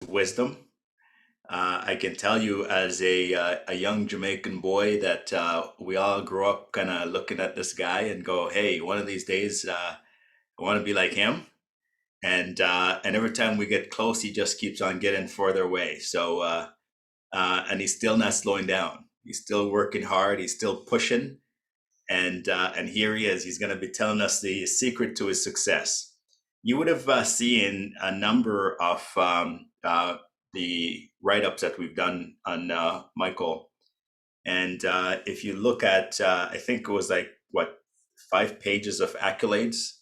wisdom. I can tell you as a young Jamaican boy that we all grew up kind of looking at this guy and go, hey, one of these days I want to be like him. And every time we get close, he just keeps on getting further away. And he's still not slowing down. He's still working hard. He's still pushing. And here he is. He's going to be telling us the secret to his success. You would have seen a number of the write-ups that we've done on Michael. And if you look at, I think it was like what 5 pages of accolades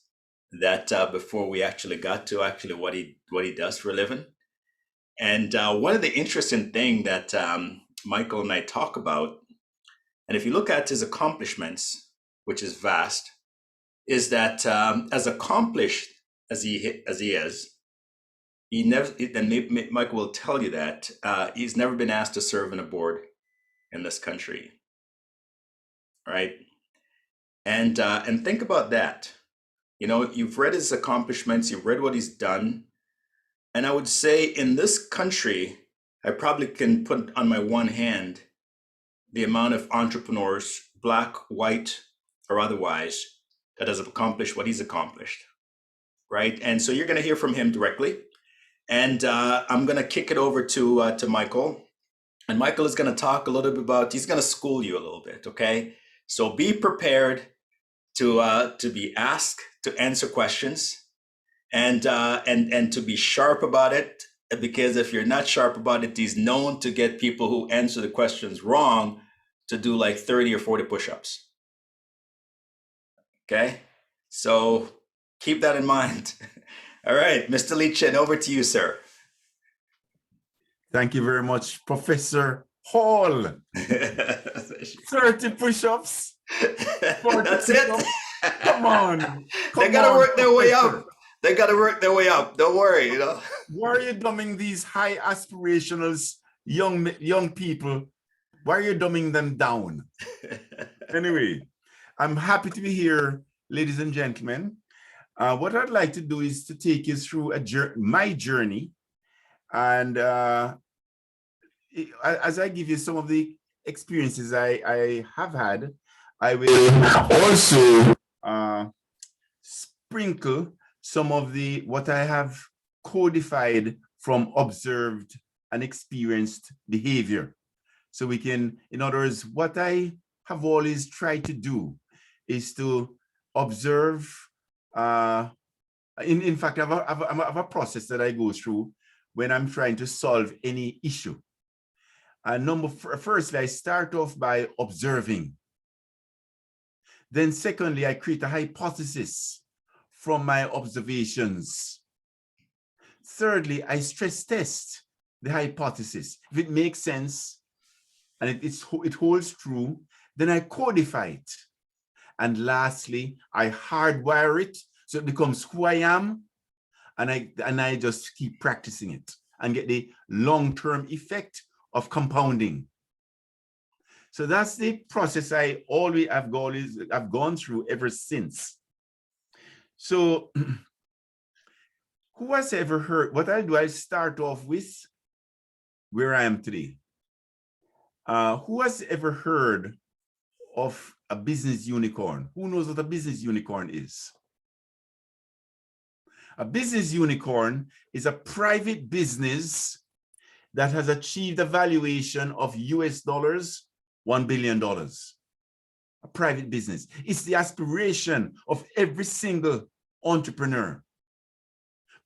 that before we actually got to actually what he does for a living. And one of the interesting thing that Michael and I talk about, and if you look at his accomplishments, which is vast, is that as accomplished as he is, he never. And Michael will tell you that he's never been asked to serve on a board in this country, right? And think about that. You know, you've read his accomplishments, you've read what he's done, and I would say in this country, I probably can put on my one hand the amount of entrepreneurs, black, white, or otherwise, that has accomplished what he's accomplished, right? And so you're going to hear from him directly, and I'm going to kick it over to Michael, and Michael is going to talk a little bit about. He's going to school you a little bit, okay? So be prepared to be asked to answer questions, and to be sharp about it, because if you're not sharp about it, he's known to get people who answer the questions wrong to do like 30 or 40 push-ups. Okay, so keep that in mind. All right, Mr. Lichin, over to you, sir. Thank you very much, Professor Hall. 30 push-ups. That's it. Come on. They gotta work their way up. They gotta work their way up. Don't worry, you know. Why are you dumbing these high aspirational young people? Why are you dumbing them down? Anyway, I'm happy to be here, ladies and gentlemen. What I'd like to do is to take you through my journey. And as I give you some of the experiences I have had, I will also sprinkle some of what I have codified from observed and experienced behavior. So we can, in other words, what I have always tried to do is to observe. In fact, I have a process that I go through when I'm trying to solve any issue. Firstly, I start off by observing. Then secondly, I create a hypothesis from my observations. Thirdly, I stress test the hypothesis. If it makes sense and it holds true, then I codify it. And lastly, I hardwire it so it becomes who I am, and I just keep practicing it and get the long-term effect of compounding. So that's the process I've gone through ever since. So who has ever heard, what I do, I start off with where I am today. Who has ever heard of a business unicorn? Who knows what a business unicorn is? A business unicorn is a private business that has achieved a valuation of US dollars, $1 billion. A private business. It's the aspiration of every single entrepreneur.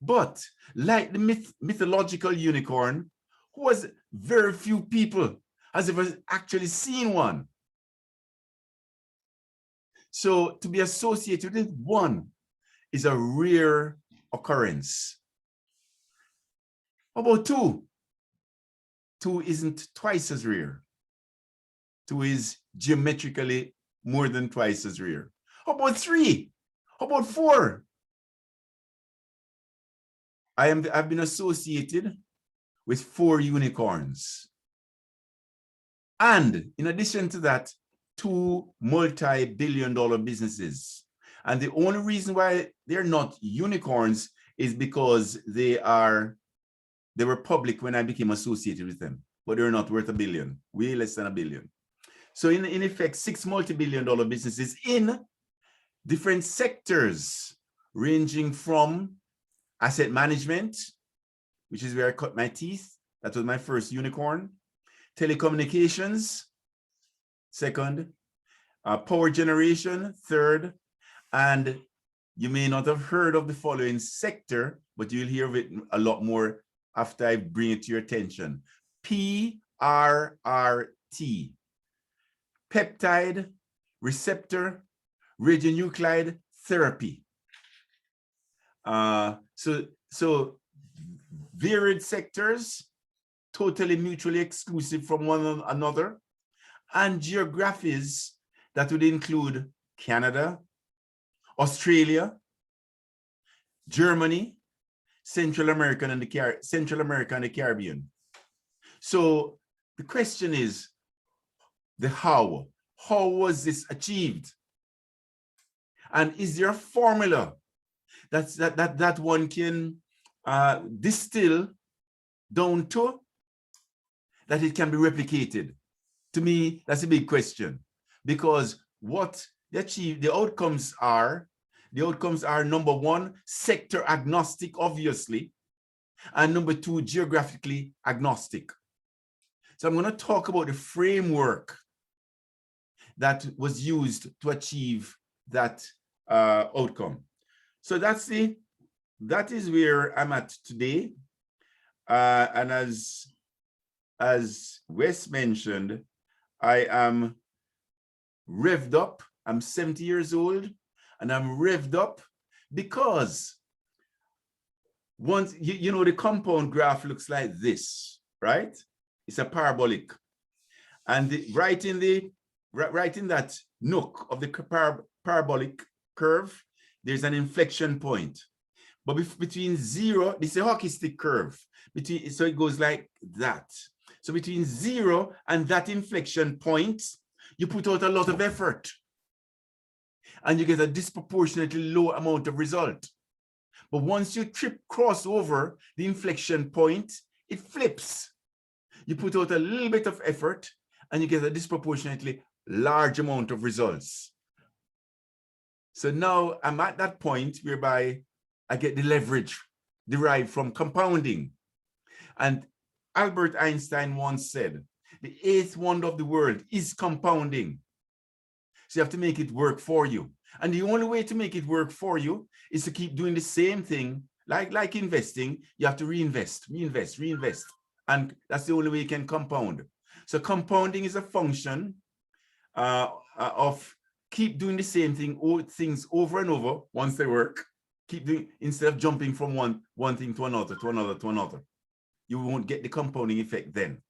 But like the mythological unicorn, who has very few people has ever actually seen one. So to be associated with one is a rare occurrence. How about two? Two isn't twice as rare. Two is geometrically more than twice as rare. How about three? How about four? I've been associated with 4 unicorns. And in addition to that, 2 multi-billion-dollar businesses. And the only reason why they're not unicorns is because they are They were public when I became associated with them, but they're not worth $1 billion, way less than $1 billion. So in effect, 6 multi-billion-dollar businesses in different sectors, ranging from asset management, which is where I cut my teeth. That was my first unicorn. Telecommunications, second. Power generation, third. And you may not have heard of the following sector, but you'll hear of it a lot more after I bring it to your attention. PRRT, peptide receptor radionuclide therapy. So varied sectors, totally mutually exclusive from one another, and geographies that would include Canada, Australia, Germany, Central America and the Caribbean. So the question is the how. How was this achieved? And is there a formula that one can distill down to that it can be replicated? To me, that's a big question, because what they achieve, the outcomes are number one, sector agnostic, obviously, and number two, geographically agnostic. So I'm going to talk about the framework that was used to achieve that outcome. So that is where I'm at today. And as Wes mentioned, I am revved up. I'm 70 years old, and I'm revved up because once, you know, the compound graph looks like this, right? It's a parabolic. And right in that nook of the parabolic curve, there's an inflection point. But between zero, this is a hockey stick curve. So it goes like that. So between 0 and that inflection point, you put out a lot of effort and you get a disproportionately low amount of result. But once you cross over the inflection point, it flips. You put out a little bit of effort and you get a disproportionately large amount of results. So now I'm at that point whereby I get the leverage derived from compounding. And Albert Einstein once said, the 8th wonder of the world is compounding. So you have to make it work for you. And the only way to make it work for you is to keep doing the same thing. Like investing, you have to reinvest. And that's the only way you can compound. So compounding is a function of keep doing the same things over and over once they work. Keep doing, instead of jumping from one thing to another. You won't get the compounding effect then.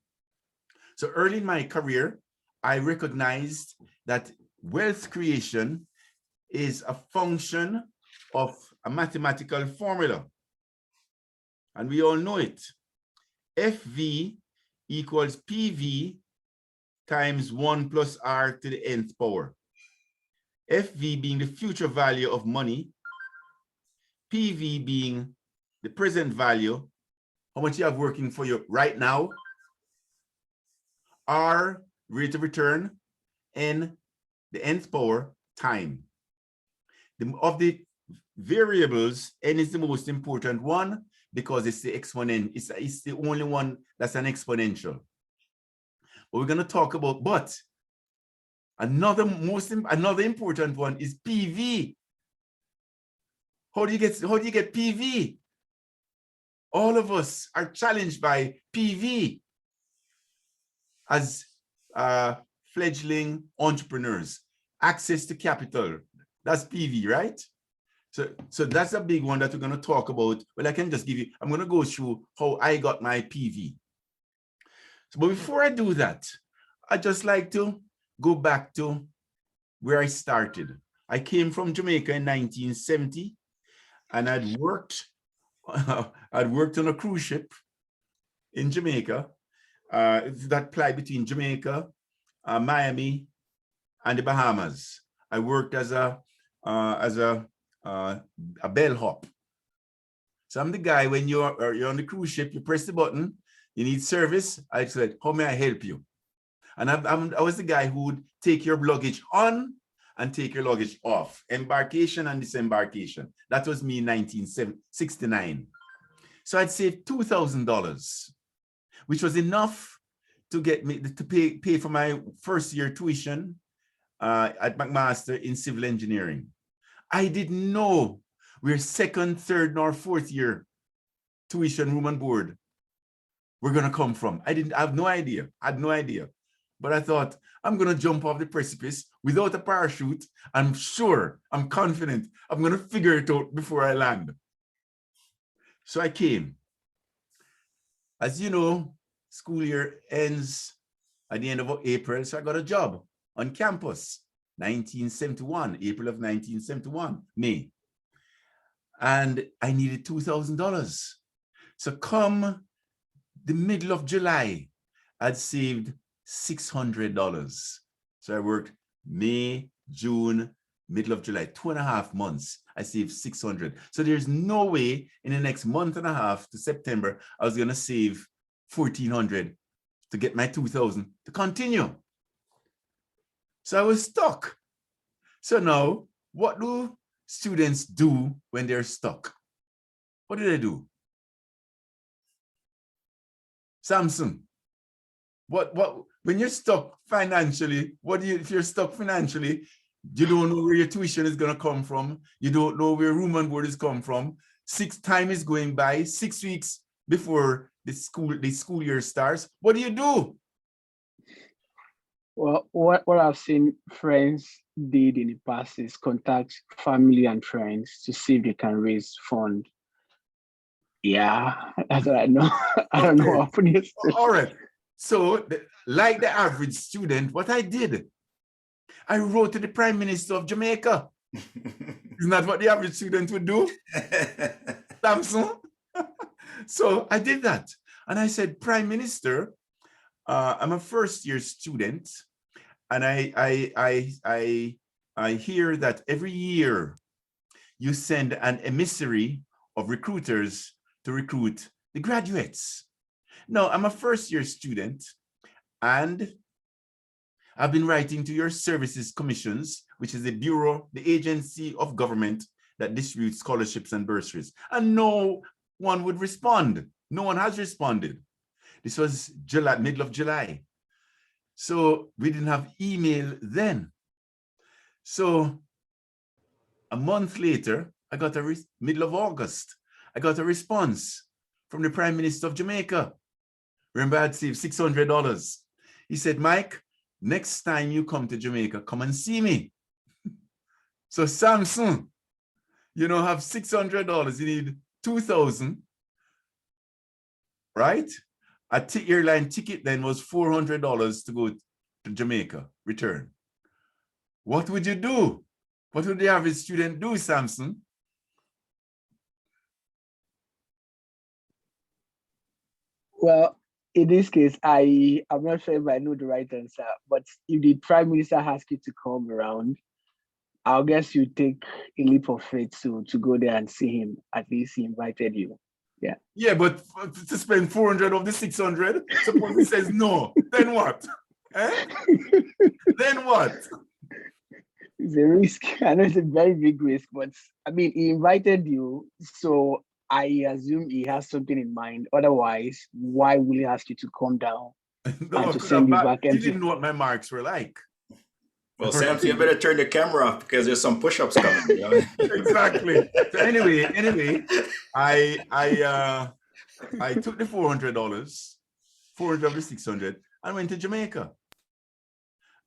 So early in my career, I recognized that wealth creation is a function of a mathematical formula. And we all know it. FV equals PV times 1 plus R to the nth power. FV being the future value of money, PV being the present value, how much you have working for you right now, R, rate of return, N, the nth power, time. Of the variables, N is the most important one because it's the exponent. It's the only one that's an exponential. But we're going to talk about, but another important one is PV. How do you get PV? All of us are challenged by PV as fledgling entrepreneurs. Access to capital, that's PV, right? So that's a big one that we're going to talk about. Well, I can just give you, I'm going to go through how I got my PV. So, but before I do that, I'd just like to go back to where I started. I came from Jamaica in 1970, and I'd worked on a cruise ship in Jamaica that plied between Jamaica, Miami, and the Bahamas. I worked as a bellhop. So I'm the guy when you're on the cruise ship, you press the button, you need service. I said, how may I help you? And I was the guy who would take your luggage on and take your luggage off, embarkation and disembarkation. That was me in 1969. So I'd saved $2,000, which was enough to get me to pay for my first year tuition at McMaster in civil engineering. I didn't know where second, third, nor fourth year tuition, room and board were going to come from. I have no idea. I had no idea. But I thought, I'm going to jump off the precipice without a parachute. I'm sure, I'm confident, I'm going to figure it out before I land. So I came. As you know, school year ends at the end of April, so I got a job on campus, 1971, April of 1971, May. And I needed $2,000. So come the middle of July, I'd saved $600. So I worked May, June, middle of July, 2.5 months. I saved 600. So there's no way in the next month and a half to September, I was going to save 1,400 to get my 2,000 to continue. So I was stuck. So now, what do students do when they're stuck? What do they do? Samson, when you're stuck financially, if you're stuck financially, you don't know where your tuition is going to come from. You don't know where room and board is come from. Time is going by, 6 weeks before the school year starts. What do you do? Well, what I've seen friends did in the past is contact family and friends to see if they can raise funds. Yeah, that's what I know. I don't know what happened. All right. So, like the average student, what I did, I wrote to the Prime Minister of Jamaica. Isn't that what the average student would do? Samson? So I did that. And I said, Prime Minister, I'm a first-year student, and I hear that every year you send an emissary of recruiters to recruit the graduates. Now, I'm a first-year student, and I've been writing to your services commissions, which is the bureau, the agency of government that distributes scholarships and bursaries, and no one would respond. No one has responded. This was July, middle of July. So we didn't have email then. So a month later, I got middle of August, I got a response from the Prime Minister of Jamaica. Remember, I'd saved $600. He said, Mike, next time you come to Jamaica, come and see me. So Samson, you don't have $600, you need 2,000, right? Airline ticket then was $400 to go to Jamaica, return. What would you do? What would the average student do, Samson? Well, in this case, I'm not sure if I know the right answer, but if the Prime Minister asks you to come around, I guess you take a leap of faith to go there and see him. At least he invited you. Yeah. Yeah, but to spend 400 of the 600, suppose he says no, then what? Eh? Then what? It's a risk. I know it's a very big risk, but I mean, he invited you, so I assume he has something in mind. Otherwise, why will he ask you to come down No, and to send you back he empty? didn't know what my marks were like. Well, Samson, you better turn the camera off because there's some push-ups coming. You know? Exactly. So anyway, I took the $400, 400 of the 600, and went to Jamaica.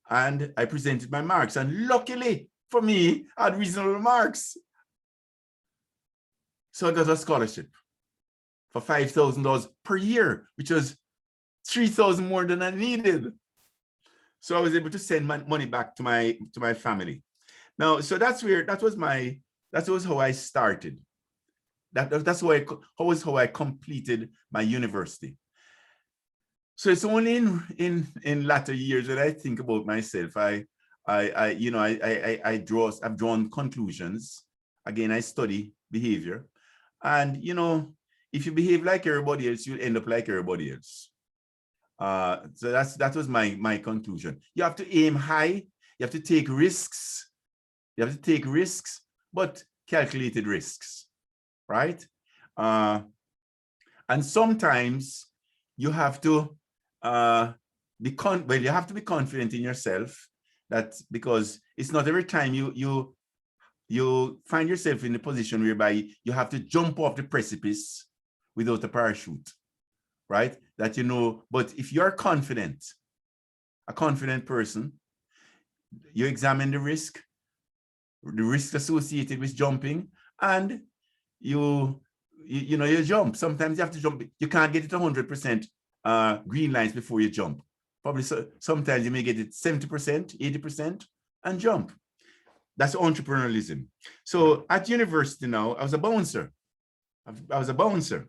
And I presented my marks, and luckily for me, I had reasonable marks. So I got a scholarship for $5,000 per year, which was $3,000 more than I needed. So I was able to send my money back to my family. Now, so that was how I started. That's how I completed my university. So it's only in latter years that I think about myself. I've drawn conclusions. Again, I study behavior, And, you know, if you behave like everybody else, you'll end up like everybody else. So that was my conclusion. You have to aim high. You have to take risks. You have to take risks, but calculated risks, right? And sometimes you have to you have to be confident in yourself, that because it's not every time you find yourself in a position whereby you have to jump off the precipice without a parachute, right? That, you know, but if you're confident, a confident person, you examine the risk associated with jumping, and you know, you jump. Sometimes you have to jump. You can't get it 100% green lines before you jump. Probably sometimes you may get it 70%, 80%, and jump. That's entrepreneurialism. So at university now, I was a bouncer. I was a bouncer.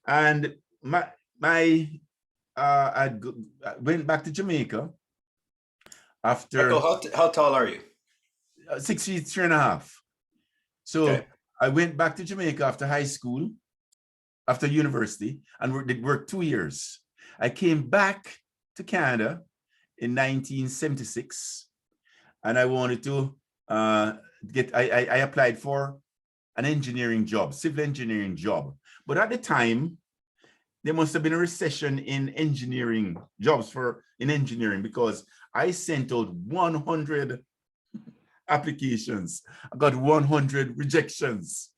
And I went back to Jamaica after Michael, how tall are you? 6 feet, 3.5. So Okay. I went back to Jamaica after high school, after university, and did work 2 years. I came back to Canada in 1976, and I wanted to I applied for an engineering job, civil engineering job. But at the time, there must have been a recession in engineering jobs in engineering, because I sent out 100 applications. I got 100 rejections.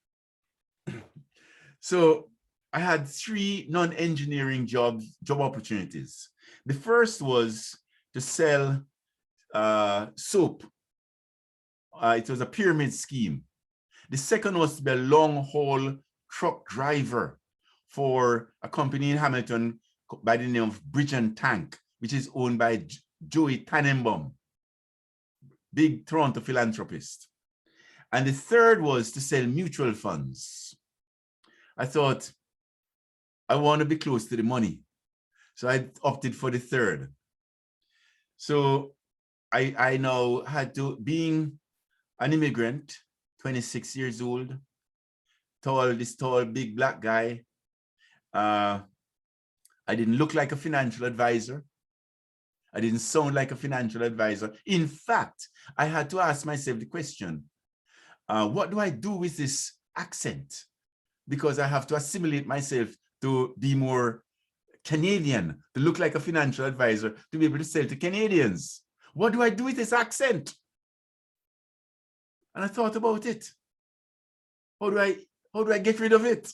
So I had 3 non-engineering job opportunities. The first was to sell soap. It was a pyramid scheme. The second was to be a long-haul truck driver for a company in Hamilton by the name of Bridge and Tank, which is owned by Joey Tannenbaum, big Toronto philanthropist. And the third was to sell mutual funds. I thought, I want to be close to the money. So I opted for the third. So I now had to, being an immigrant, 26 years old, this tall, big black guy. I didn't look like a financial advisor. I didn't sound like a financial advisor. In fact, I had to ask myself the question, what do I do with this accent? Because I have to assimilate myself to be more Canadian, to look like a financial advisor, to be able to sell to Canadians. What do I do with this accent? And I thought about it. How do I get rid of it?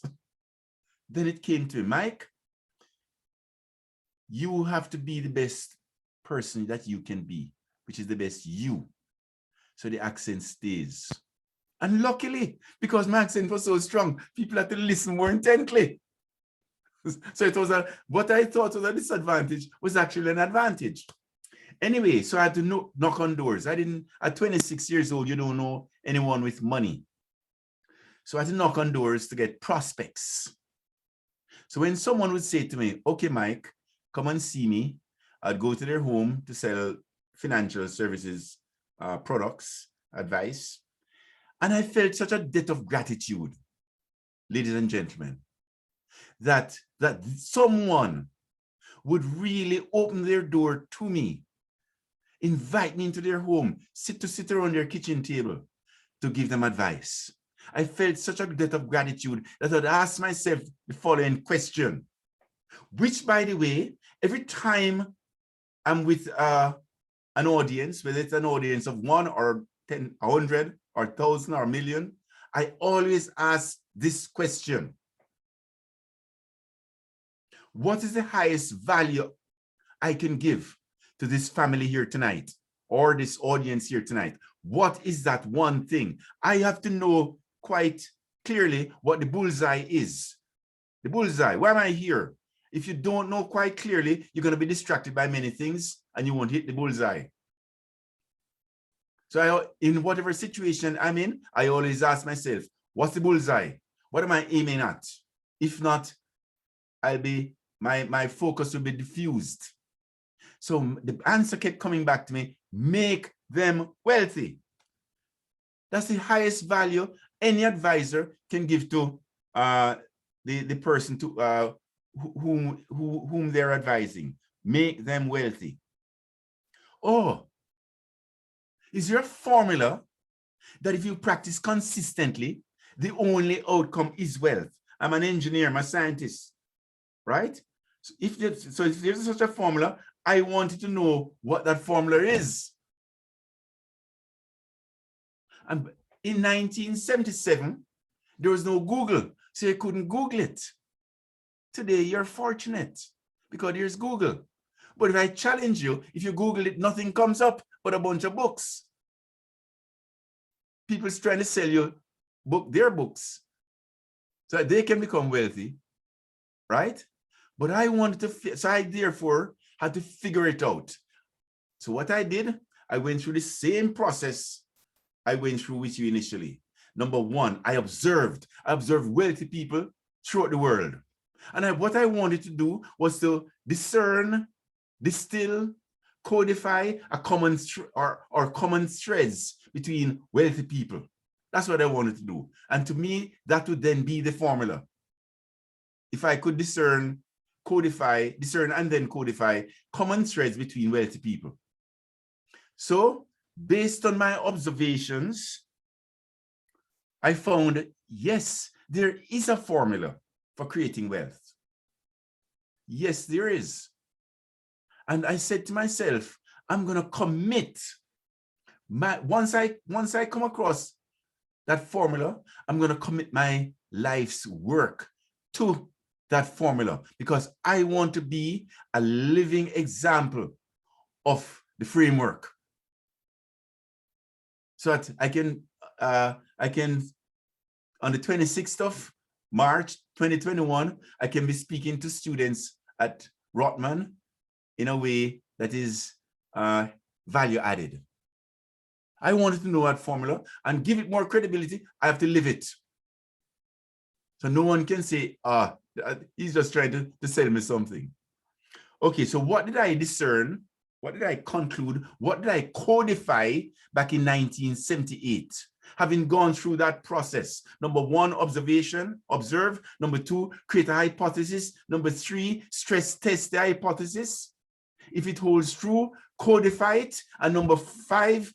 Then it came to me, Mike, you have to be the best person that you can be, which is the best you. So the accent stays. And luckily, because my accent was so strong, people had to listen more intently. So it was what I thought was a disadvantage was actually an advantage. Anyway, so I had to knock on doors. At 26 years old, you don't know anyone with money. So I had to knock on doors to get prospects. So when someone would say to me, okay, Mike, come and see me, I'd go to their home to sell financial services, products, advice. And I felt such a debt of gratitude, ladies and gentlemen, that someone would really open their door to me, invite me into their home, sit around their kitchen table to give them advice. I felt such a debt of gratitude that I'd ask myself the following question, which, by the way, every time I'm with an audience, whether it's an audience of 1 or 10, 100 or 1,000 or 1,000,000, I always ask this question. What is the highest value I can give to this family here tonight or this audience here tonight? What is that one thing? I have to know quite clearly what the bullseye is. The bullseye, why am I here? If you don't know quite clearly, you're going to be distracted by many things and you won't hit the bullseye. So in whatever situation I'm in, I always ask myself, what's the bullseye? What am I aiming at? If not, my focus will be diffused. So the answer kept coming back to me, make them wealthy. That's the highest value any advisor can give to the person to whom they're advising. Make them wealthy. Oh, is there a formula that if you practice consistently, the only outcome is wealth? I'm an engineer, I'm a scientist, right? So if there's such a formula, I wanted to know what that formula is. And in 1977, there was no Google, so you couldn't Google it. Today, you're fortunate because there's Google. But if I challenge you, if you Google it, nothing comes up but a bunch of books. People's trying to sell you their books so that they can become wealthy, right? But I wanted to, so I therefore had to figure it out. So what I did, I went through the same process I went through with you initially. Number one, I observed wealthy people throughout the world. And what I wanted to do was to discern, distill, codify a common common threads between wealthy people. That's what I wanted to do. And to me, that would then be the formula. If I could discern and then codify common threads between wealthy people. So based on my observations, I found, yes, there is a formula for creating wealth. Yes, there is. And I said to myself, I'm going to commit. Once I come across that formula, I'm going to commit my life's work to that formula because I want to be a living example of the framework. So that I can, on the 26th of March, 2021, I can be speaking to students at Rotman in a way that is value added. I wanted to know that formula and give it more credibility. I have to live it. So no one can say, he's just trying to sell me something. Okay, so what did I discern? What did I conclude? What did I codify back in 1978? Having gone through that process. Number one, observe. Number two, create a hypothesis. Number three, stress test the hypothesis. If it holds true, codify it. And number five,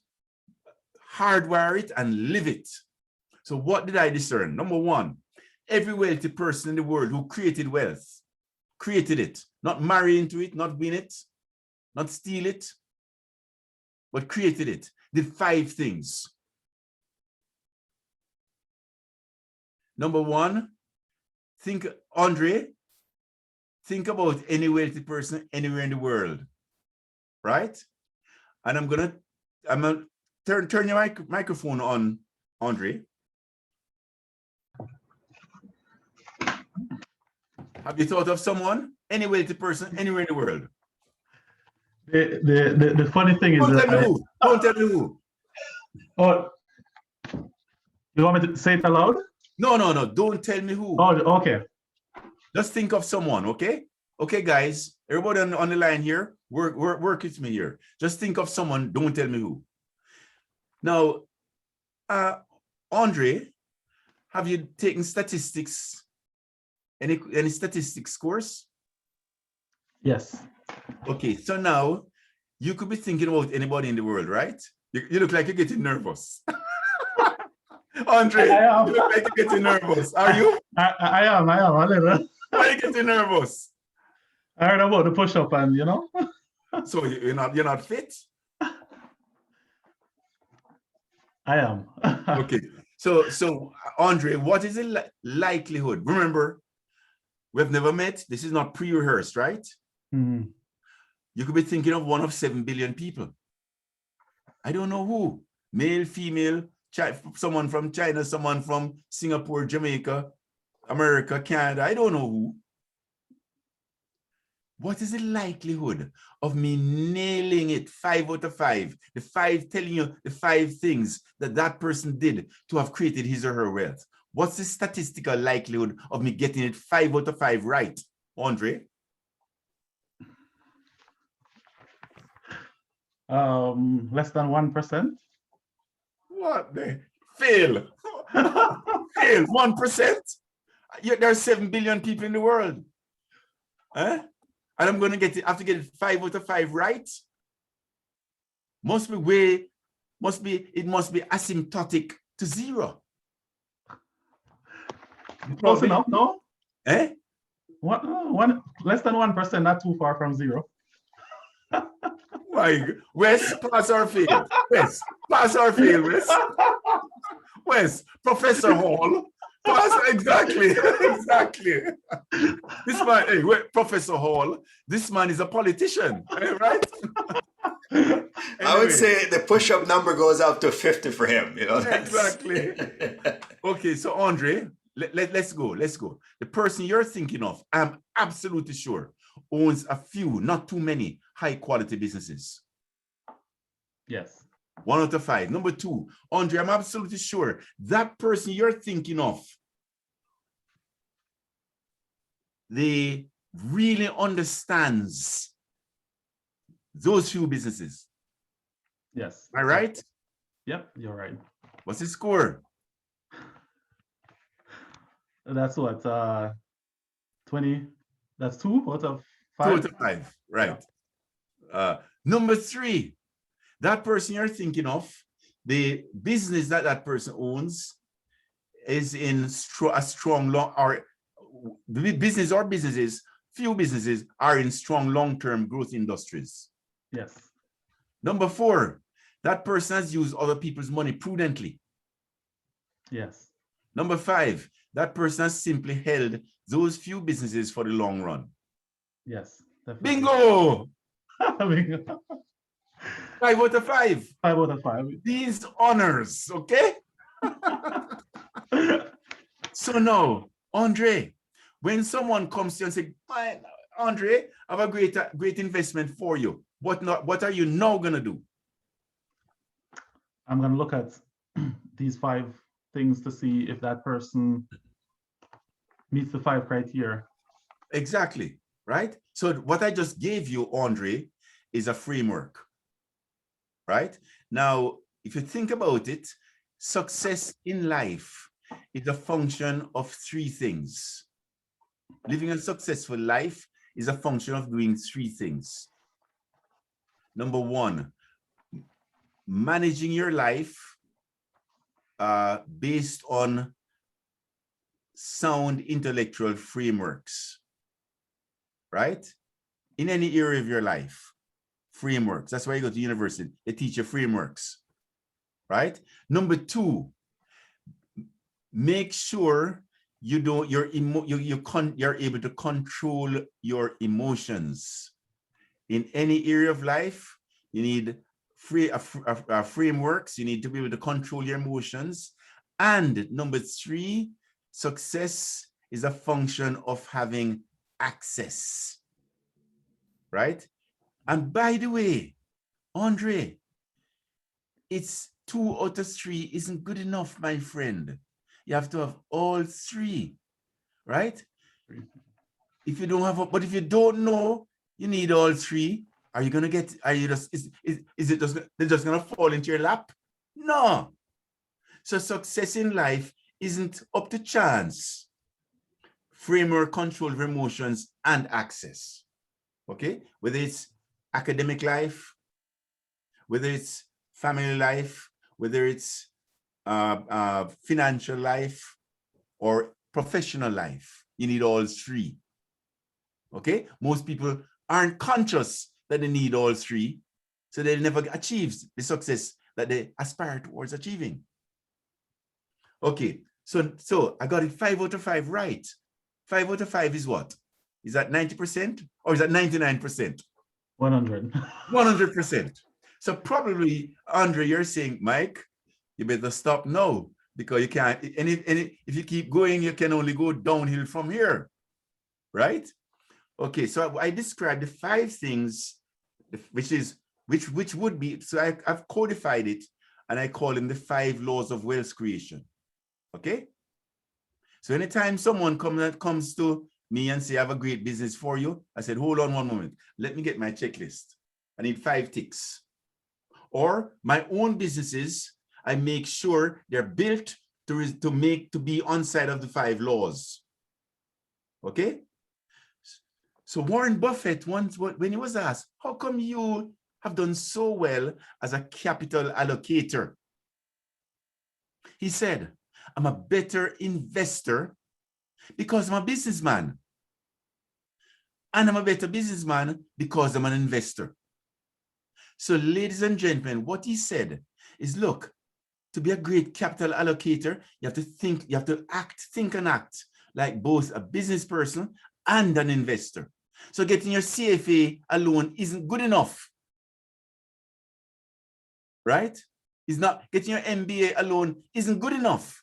hardwire it and live it. So what did I discern? Number one, every wealthy person in the world who created wealth, created it, not marry into it, not win it, not steal it, but created it, did five things. Number one, Andre, think about any wealthy person anywhere in the world, right? And I'm gonna turn your microphone on, Andre. Have you thought of someone, any wealthy person anywhere in the world? The funny thing is Don't that tell me who. Don't tell me who. Oh, you want me to say it aloud? No. Don't tell me who. Oh, okay. Just think of someone, okay? Okay, guys, everybody on the line here, work with me here. Just think of someone, don't tell me who. Now, Andre, have you taken statistics, any statistics course? Yes. Okay, so now you could be thinking about anybody in the world, right? You look like you're getting nervous. Andre, you look like you're getting nervous. Are you? I am a little. Why are you getting nervous? I heard about the push-up and, you know. So you're not fit? I am. Okay. So Andre, what is the likelihood? Remember, we've never met. This is not pre-rehearsed, right? Mm. You could be thinking of one of 7 billion people. I don't know who. Male, female, someone from China, someone from Singapore, Jamaica, America, Canada. I don't know who. What is the likelihood of me nailing it 5 out of 5? The 5 telling you the 5 things that person did to have created his or her wealth. What's the statistical likelihood of me getting it 5 out of 5 right, Andre? Less than 1%. What the? Fail. Fail. 1%? There are 7 billion people in the world. Huh? And I'm going to have to get 5 out of 5 right. It must be asymptotic to 0. Close enough, no? Eh? Less than 1%, not too far from 0. Wes, pass or fail? Wes, pass or fail, Wes? Wes, Professor Hall, pass, exactly, exactly. This man, hey, wait, Professor Hall, this man is a politician, right? Anyway. I would say the push-up number goes up to 50 for him, you know. Exactly. Okay, so Andre, let's go. The person you're thinking of, I'm absolutely sure, owns a few, not too many, high-quality businesses. Yes. 1 out of 5. Number 2, Andre, I'm absolutely sure that person you're thinking of, they really understands those few businesses. Yes. Am I right? Yep, you're right. What's the score? That's what, 20, that's 2 out of 5? 2 out of 5, right. Yeah. Number 3, that person you're thinking of, the business that person owns is in a strong long, or the business or businesses, few businesses are in strong long-term growth industries. Yes. Number 4, that person has used other people's money prudently. Yes. Number 5, that person has simply held those few businesses for the long run. Yes, definitely. Bingo! Bingo. 5 out of 5. 5 out of 5. These honors, okay? So now, Andre, when someone comes to you and says, Andre, I have a great investment for you. What are you now going to do? I'm going to look at these 5 things to see if that person meets the 5 criteria. Exactly, right? So what I just gave you, Andre, is a framework, right? Now, if you think about it, success in life is a function of 3 things. Living a successful life is a function of doing 3 things. Number 1, managing your life based on sound intellectual frameworks, right? In any area of your life, frameworks. That's why you go to university. They teach you frameworks, right? Number 2, make sure you're able to control your emotions. In any area of life, you need frameworks. You need to be able to control your emotions. And number 3, success is a function of having access, right? And by the way, Andre, it's 2 out of 3 isn't good enough, my friend. You have to have all 3, right? If you don't have, but if you don't know you need all 3, are you gonna get? Are you just? Is it just? They're just gonna fall into your lap? No. So success in life isn't up to chance. Framework, control of emotions, and access. Okay, whether it's academic life, whether it's family life, whether it's financial life or professional life, you need all 3. Okay, most people aren't conscious that they need all 3, so they never achieve the success that they aspire towards achieving. Okay, so I got it 5 out of 5 right. 5 out of 5 is what? Is that 90% or is that 99%? 100. 100%. So probably, Andre, you're saying, Mike, you better stop now because you can't, and if you keep going, you can only go downhill from here, right? Okay, so I described the 5 things, which would be, so I've codified it and I call them the 5 laws of wealth creation. Okay? So anytime someone comes to me and say, I have a great business for you, I said, hold on one moment. Let me get my checklist. I need 5 ticks. Or my own businesses, I make sure they're built to be on side of the 5 laws. Okay? So Warren Buffett once, when he was asked, how come you have done so well as a capital allocator? He said, I'm a better investor because I'm a businessman. And I'm a better businessman because I'm an investor. So ladies and gentlemen, what he said is, look, to be a great capital allocator, you have to think, you have to think and act like both a business person and an investor. So getting your CFA alone isn't good enough, right? It's not, getting your MBA alone isn't good enough.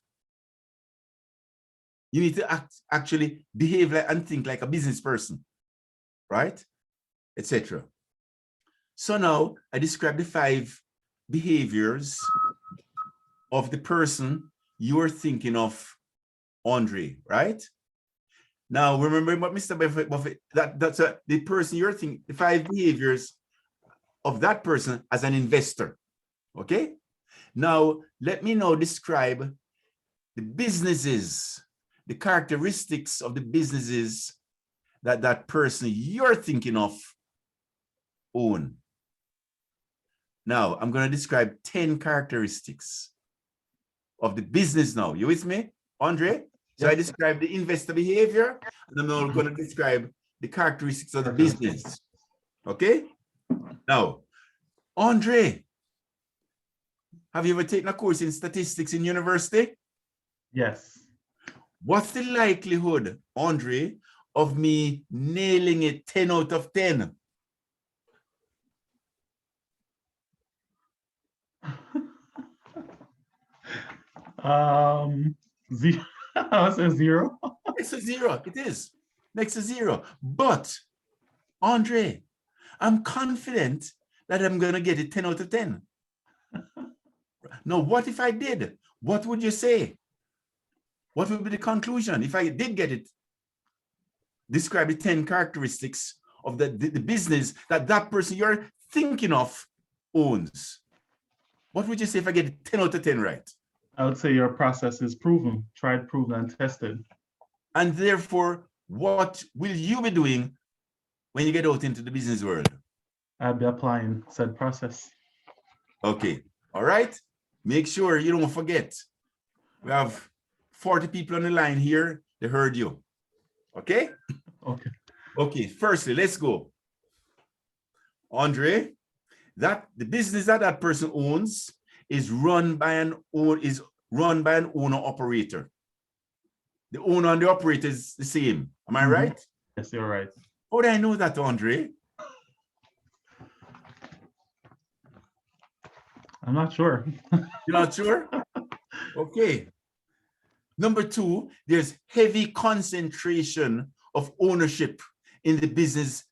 You need to actually behave like and think like a business person, right? Etc. So now I describe the 5 behaviors of the person you're thinking of, Andre, right? Now remember what Mr. Buffett, that's the person you're thinking, the 5 behaviors of that person as an investor. Okay? Now let me now describe the businesses, the characteristics of the businesses that that person you're thinking of own. Now, I'm going to describe 10 characteristics of the business now. You with me, Andre? So I described the investor behavior, and I'm now going to describe the characteristics of the business. Okay? Now, Andre, have you ever taken a course in statistics in university? Yes. What's the likelihood, Andre, of me nailing it 10 out of 10? Zero. I would say 0. Next to 0, it is. Next to 0. But, Andre, I'm confident that I'm going to get it 10 out of 10. Now, what if I did? What would you say? What would be the conclusion if I did get it? Describe the 10 characteristics of the business that that person you're thinking of owns. What would you say if I get it 10 out of 10 right? I would say your process is proven, tried, proven, and tested. And therefore, what will you be doing when you get out into the business world? I'll be applying said process. Okay. All right. Make sure you don't forget. We have 40 people on the line here. They heard you. Okay? Okay. Okay. Firstly, let's go. Andre, that the business that that person owns is run by an owner operator. The owner and the operator is the same. Am I right? Yes, you're right. How do I know that, Andre? I'm not sure. You're not sure? Okay. Number 2, there's heavy concentration of ownership in the business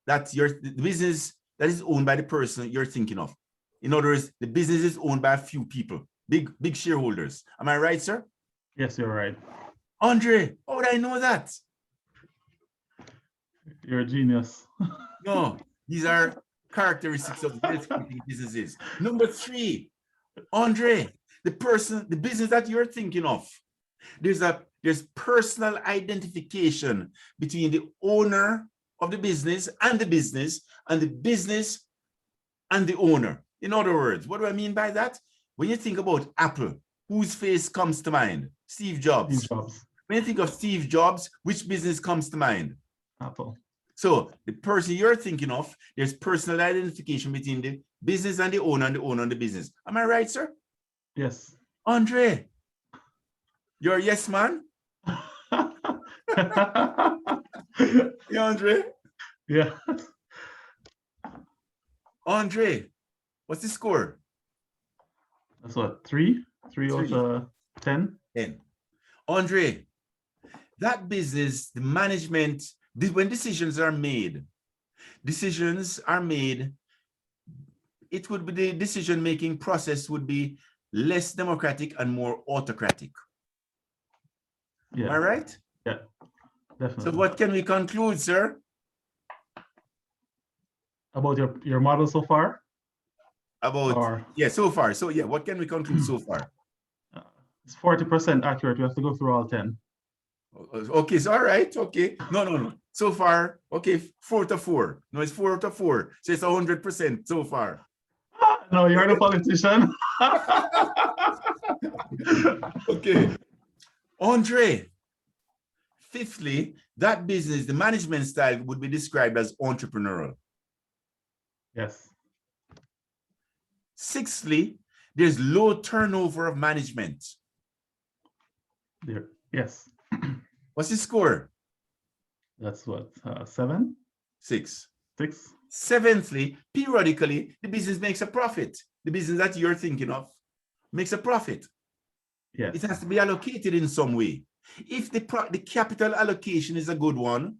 the business that is owned by the person you're thinking of. In other words, the business is owned by a few people, big shareholders. Am I right, sir? Yes, you're right. Andre, how would I know that? You're a genius. No, these are characteristics of businesses. Number 3, Andre, the business that you're thinking of, there's personal identification between the owner of the business and the business and the owner. In other words, what do I mean by that? When you think about Apple, whose face comes to mind? Steve Jobs. Steve Jobs. When you think of Steve Jobs, which business comes to mind? Apple. So the person you're thinking of, there's personal identification between the business and the owner and the business. Am I right, sir? Yes. Andre, you're a yes man? Yeah, Andre? Yeah. Andre, what's the score? That's what, 3? 3 out of 10? 10. Andre, that business, the management, when decisions are made, it would be the decision-making process would be less democratic and more autocratic. Yeah. Am I right? Yeah, definitely. So what can we conclude, sir? About your model so far? Yeah, so far. So yeah, what can we conclude so far? It's 40% accurate. We have to go through all 10. Okay, so all right, okay. No. So far, okay, 4 out of 4. No, it's 4 out of 4. So it's 100% so far. No, you're the politician. Okay. Andre, fifthly, that business, the management style would be described as entrepreneurial. Yes. Sixthly, there's low turnover of management. There. Yes. What's the score? That's what, 7, 6. 6? Seventhly, periodically, the business makes a profit. The business that you're thinking of makes a profit. Yes. It has to be allocated in some way. If the capital allocation is a good one,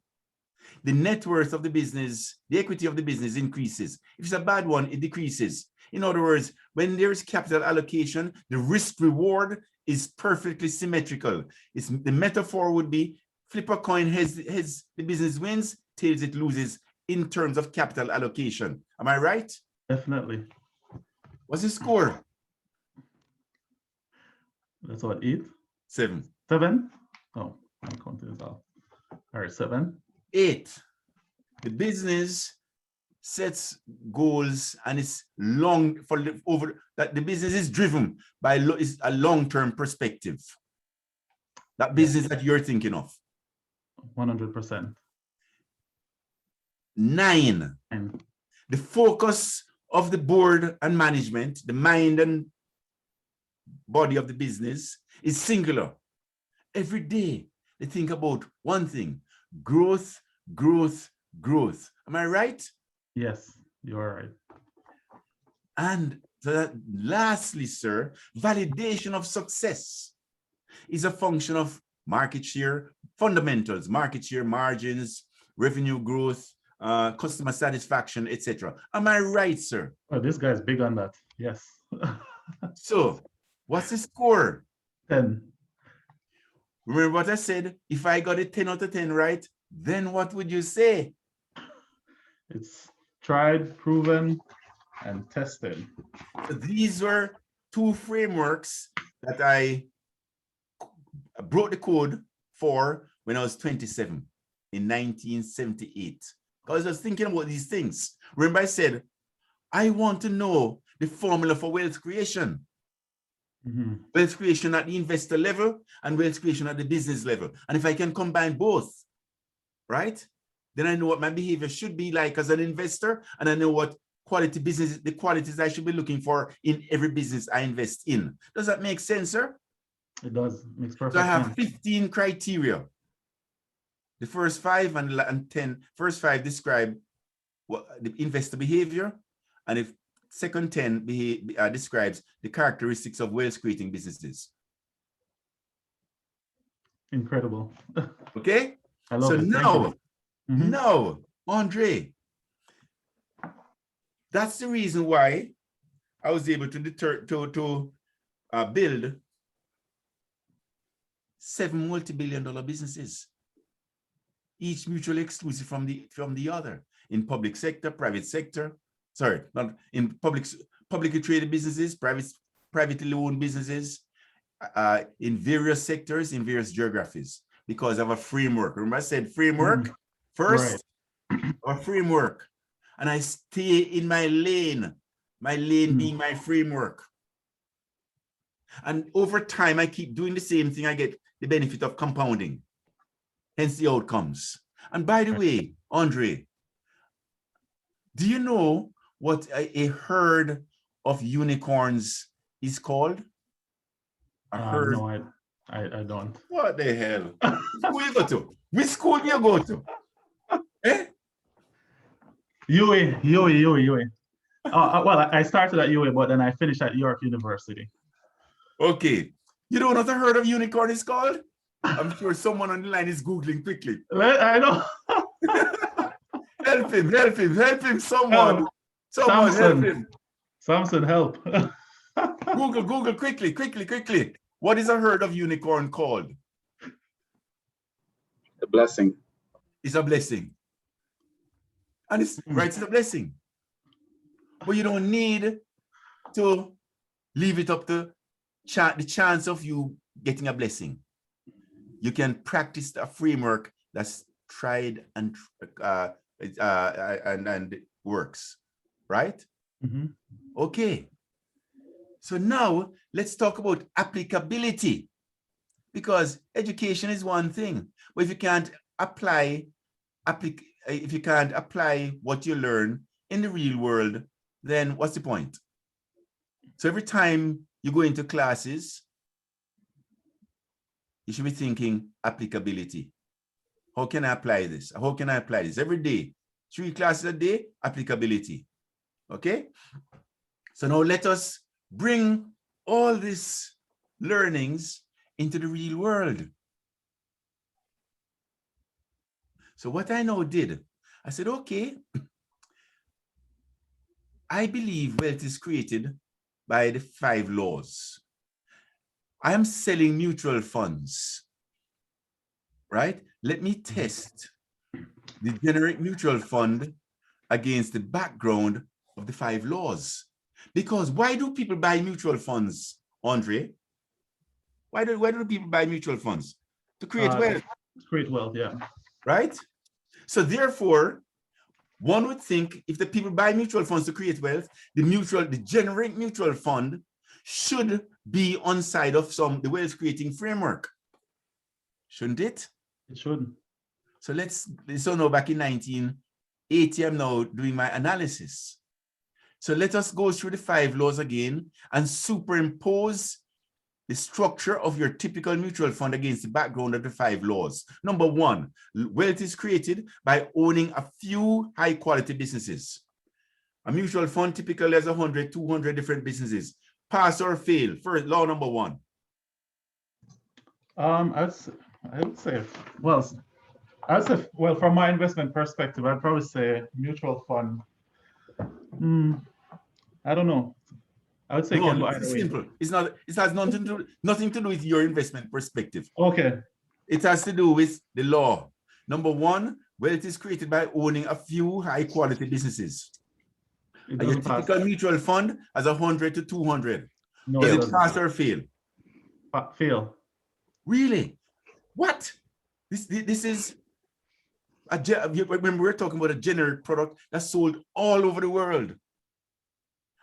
the net worth of the business, the equity of the business increases. If it's a bad one, it decreases. In other words, when there is capital allocation, the risk reward is perfectly symmetrical. The metaphor would be flip a coin, heads the business wins, tails it loses in terms of capital allocation. Am I right? Definitely. What's the score? That's what, 8? 7. 7? Oh, I'm counting this out. All right, 7. 8. The business sets goals and it's long for over that the business is driven by is a long-term perspective. That business that you're thinking of. 100%. 9. And The focus of the board and management, the mind and body of the business is singular. Every day they think about one thing: growth, growth, growth. Am I right? yes, you are right. And so that, lastly, sir, validation of success is a function of market share fundamentals, market share, margins, revenue growth, customer satisfaction, etc. Am I right, sir? Oh, this guy's big on that. Yes. So what's the score? 10. Remember what I said? If I got it 10 out of 10 right, then what would you say? It's tried, proven, and tested. So these were 2 frameworks that I broke the code for when I was 27 in 1978. Because I was thinking about these things. Remember I said, I want to know the formula for wealth creation. Mm-hmm. Wealth creation at the investor level and wealth creation at the business level. And if I can combine both, right? Then I know what my behavior should be like as an investor, and I know what the qualities I should be looking for in every business I invest in. Does that make sense, sir? It does. Makes perfect So I have sense. 15 criteria. The first 5 and 10, first 5 describe what the investor behavior, and the second 10 describes the characteristics of wealth creating businesses. Incredible. Okay? I love so it. now, Mm-hmm. now, Andre, that's the reason why I was able to build 7 multi-billion-dollar businesses, each mutually exclusive from the other, in public sector, private sector. Sorry, not in publicly traded businesses, privately owned businesses, in various sectors, in various geographies, because of a framework. Remember I said framework first, Right. a framework, and I stay in my lane being my framework. And over time, I keep doing the same thing. I get the benefit of compounding, hence the outcomes. And by the way, Andre, do you know what a herd of unicorns is called? A herd? No, I don't. What the hell? Where you go to? Which school do you go to? Eh? UA. Well, I started at UA, but then I finished at York University. Okay. You don't know what a herd of unicorn is called? I'm sure someone on the line is Googling quickly. I know. Help him, someone. Someone help him. Samson, help. Google, quickly. What is a herd of unicorn called? A blessing. It's a blessing. And it's right, it's a blessing. But you don't need to leave it up to the chance of you getting a blessing. you can practice a framework that's tried and works, right? Mm-hmm. Okay. So now let's talk about applicability, because education is one thing, but if you can't apply what you learn in the real world, then what's the point? So every time you go into classes, you should be thinking applicability. How can I apply this? How can I apply this? Every day, 3 classes a day, applicability. Okay? So now let us bring all these learnings into the real world. So what I now did, I said, okay, I believe wealth is created by the 5 laws. I am selling mutual funds, right? Let me test the generic mutual fund against the background of the 5 laws. Because why do people buy mutual funds, Andre? Why do people buy mutual funds? To create wealth. Create wealth, yeah. Right? So therefore, one would think if the people buy mutual funds to create wealth, the generic mutual fund should be on side of the wealth creating framework. Shouldn't it? It should. So now back in 1980, I'm now doing my analysis. So let us go through the 5 laws again and superimpose the structure of your typical mutual fund against the background of the 5 laws. Number 1, wealth is created by owning a few high quality businesses. A mutual fund typically has 100, 200 different businesses. Pass or fail. First, law number 1. I would say, well, from my investment perspective, I'd probably say mutual fund. I don't know. I would say no, it's simple. It's not. It has nothing to do with your investment perspective. Okay. It has to do with the law. Number 1, wealth is created by owning a few high quality businesses. Your typical mutual fund has 100 to 200. No, does it pass or fail? Fail. Really? What? This is when we're talking about a generic product that's sold all over the world.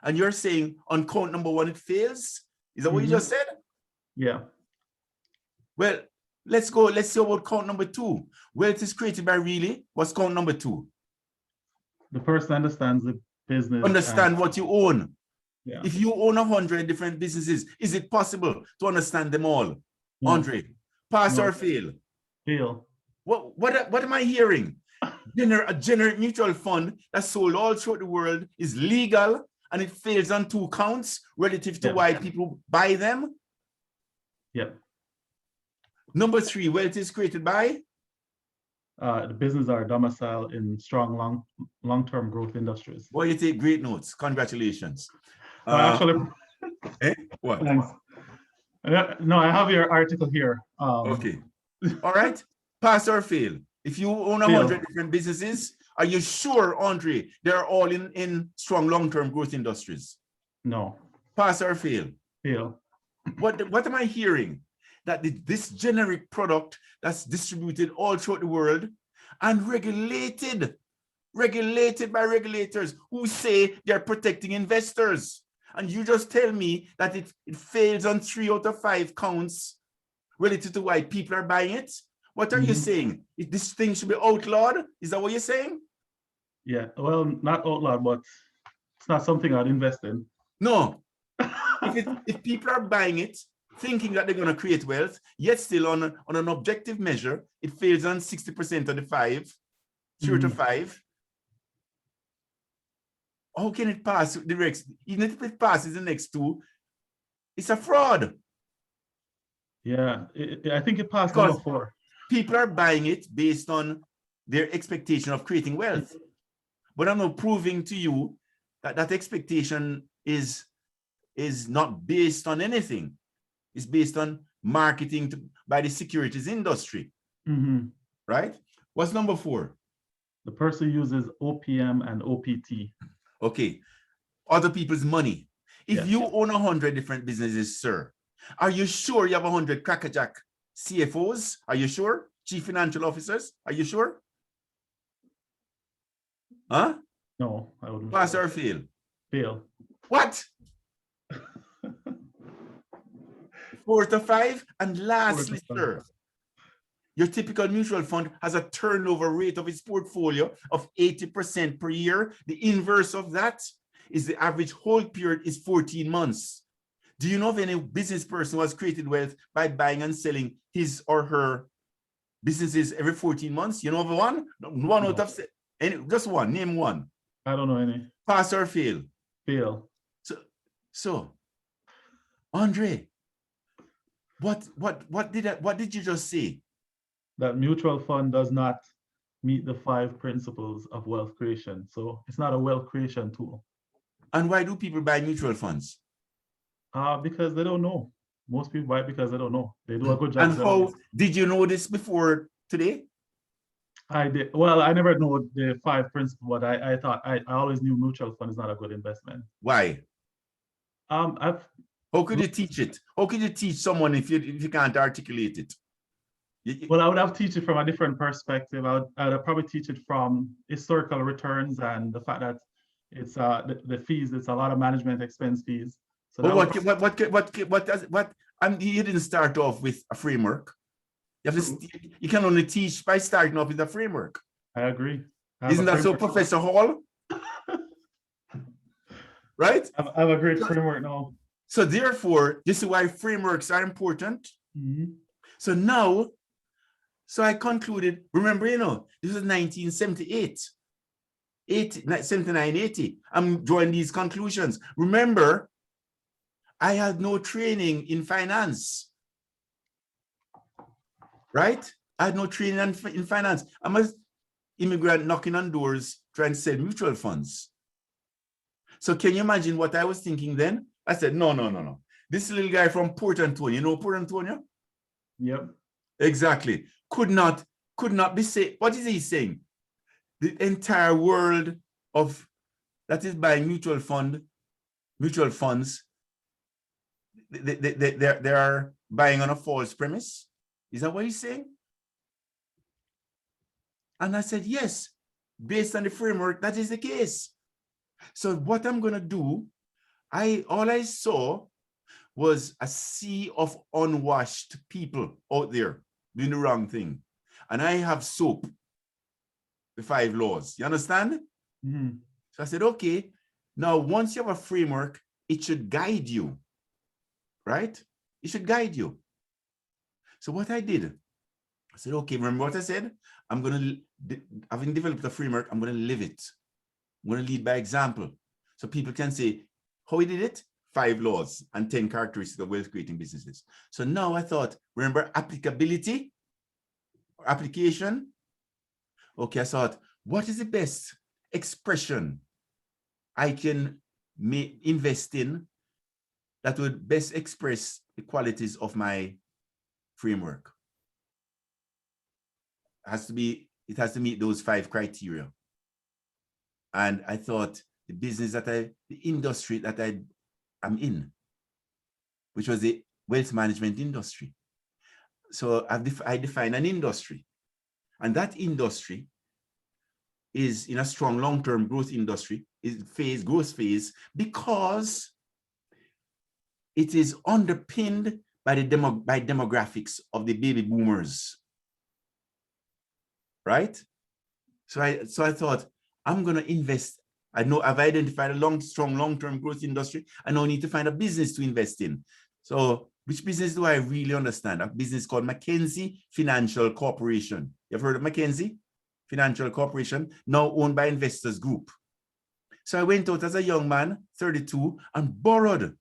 And you're saying on count number 1, it fails? Is that what you just said? Yeah. Well, let's see about count number 2. Wealth is created by really, what's count number 2? The person understands the business. Understand what you own. Yeah. If you own 100 different businesses, is it possible to understand them all? No. Andre, pass or fail? Fail. What am I hearing? A generic mutual fund that's sold all throughout the world is legal, and it fails on 2 counts relative to why people buy them. Yeah. Number 3, wealth is created by? The business are domiciled in strong long-term growth industries. Boy, you take great notes. Congratulations. Actually, what? Thanks. No, I have your article here. Okay. All right. Pass or fail. If you own 100 different businesses, are you sure, Andre, they're all in strong long-term growth industries? No. Pass or fail? Fail. What am I hearing? That this generic product that's distributed all throughout the world and regulated by regulators who say they're protecting investors. And you just tell me that it fails on 3 out of 5 counts relative to why people are buying it. What are you saying? This thing should be outlawed? Is that what you're saying? Yeah, well, not outlawed, but it's not something I'd invest in. No. if people are buying it, thinking that they're going to create wealth, yet still on an objective measure, it fails on 60% of the 5, 3 to 5. How can it pass the next? Even if it passes the next 2, it's a fraud. Yeah, I think it passed number 4. People are buying it based on their expectation of creating wealth. But I'm now proving to you that that expectation is not based on anything. It's based on marketing by the securities industry. Right? What's number 4? The person uses OPM and OPT. Okay. Other people's money. If you own 100 different businesses, sir, are you sure you have 100 Cracker Jack CFOs, are you sure? Chief financial officers, are you sure? Huh? No, I wouldn't. Pass or fail? Fail. What? 4 to 5. And lastly, 4 to 5. sir, your typical mutual fund has a turnover rate of its portfolio of 80% per year. The inverse of that is the average hold period is 14 months. Do you know of any business person who has created wealth by buying and selling his or her businesses every 14 months? You know of one? One out of any, just one. Name one. I don't know any. Pass or fail? Fail. So, Andre, what did you just say? That mutual fund does not meet the 5 principles of wealth creation. So it's not a wealth creation tool. And why do people buy mutual funds? Because they don't know. Most people buy it because they don't know. They do a good job. And how did you know this before today? I did. Well, I never know the 5 principles, but I thought I always knew mutual fund is not a good investment. Why? I've How could you teach it? How could you teach someone if you can't articulate it? Well, I would have teach it from a different perspective. I would probably teach it from historical returns and the fact that it's the fees. It's a lot of management expense fees. So But you didn't start off with a framework. You can only teach by starting off with a framework. I agree. Isn't that so, Professor Hall? Right? I have a great framework now. So therefore, this is why frameworks are important. Mm-hmm. So now, I concluded, remember, this is 1978, 79, 80. I'm drawing these conclusions. Remember, I had no training in finance, right? I had no training in finance. I'm an immigrant knocking on doors trying to sell mutual funds. So can you imagine what I was thinking then? I said, no. This little guy from Port Antonio, you know Port Antonio? Yep. Exactly. Could not be saying, what is he saying? The entire world of that is buying mutual funds, they are buying on a false premise. Is that what he's saying? And I said, yes, based on the framework, that is the case. So what I'm going to do, all I saw was a sea of unwashed people out there doing the wrong thing. And I have soap, the 5 laws. You understand? Mm-hmm. So I said, okay, now once you have a framework, it should guide you, right? It should guide you. So what I did, I said, okay, remember what I said? Having developed a framework, I'm going to live it. I'm going to lead by example. So people can say, how we did it? 5 laws and 10 characteristics of wealth creating businesses. So now I thought, remember applicability or application? Okay, I thought, what is the best expression I can invest in that would best express the qualities of my framework? It has to meet those 5 criteria. And I thought the industry that I'm in, which was the wealth management industry. So I define an industry, and that industry is in a strong long-term growth industry, growth phase, because it is underpinned by demographics of the baby boomers, right? So I thought, I'm going to invest. I know I've identified a strong long-term growth industry. I now need to find a business to invest in. So which business do I really understand? A business called McKinsey Financial Corporation. You've heard of McKinsey Financial Corporation, now owned by Investors Group. So I went out as a young man, 32, and borrowed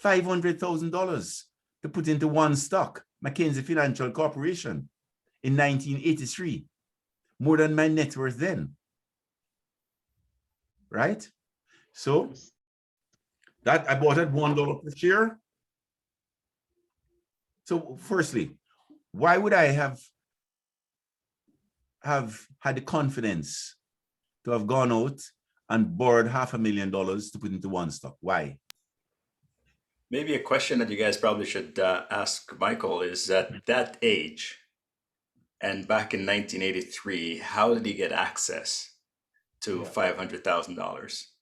$500,000 to put into one stock, McKinsey Financial Corporation, in 1983. More than my net worth then. Right? So that I bought at $1 per share. So firstly, why would I have had the confidence to have gone out and borrowed $500,000 to put into one stock? Why? Maybe a question that you guys probably should ask Michael is at that age and back in 1983, how did he get access to Yeah. $500,000?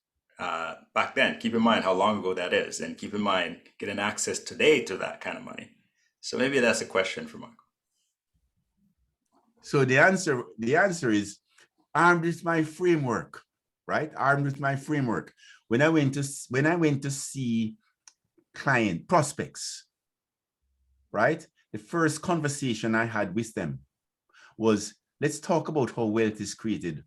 Back then, keep in mind how long ago that is, and keep in mind getting access today to that kind of money. So maybe that's a question for Michael. So the answer is armed with my framework, right? Armed with my framework. When I went to see client prospects, right? The first conversation I had with them was, let's talk about how wealth is created.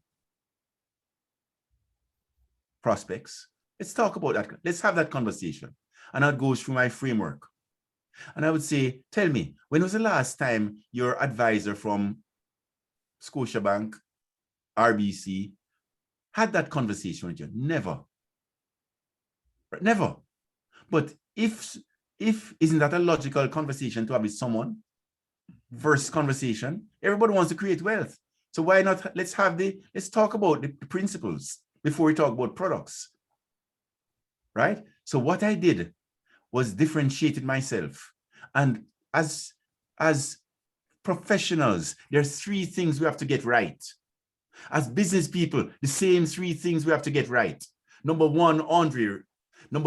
Prospects, let's talk about that. Let's have that conversation. And I'd go through my framework. And I would say, tell me, when was the last time your advisor from Scotiabank, RBC, had that conversation with you? Never. Never. But if isn't that a logical conversation to have with someone? First conversation, everybody wants to create wealth. So why not, let's talk about the principles before we talk about products, right? So what I did was differentiated myself. And as professionals, there's 3 things we have to get right. As business people, the same 3 things we have to get right. Number one, Andre, we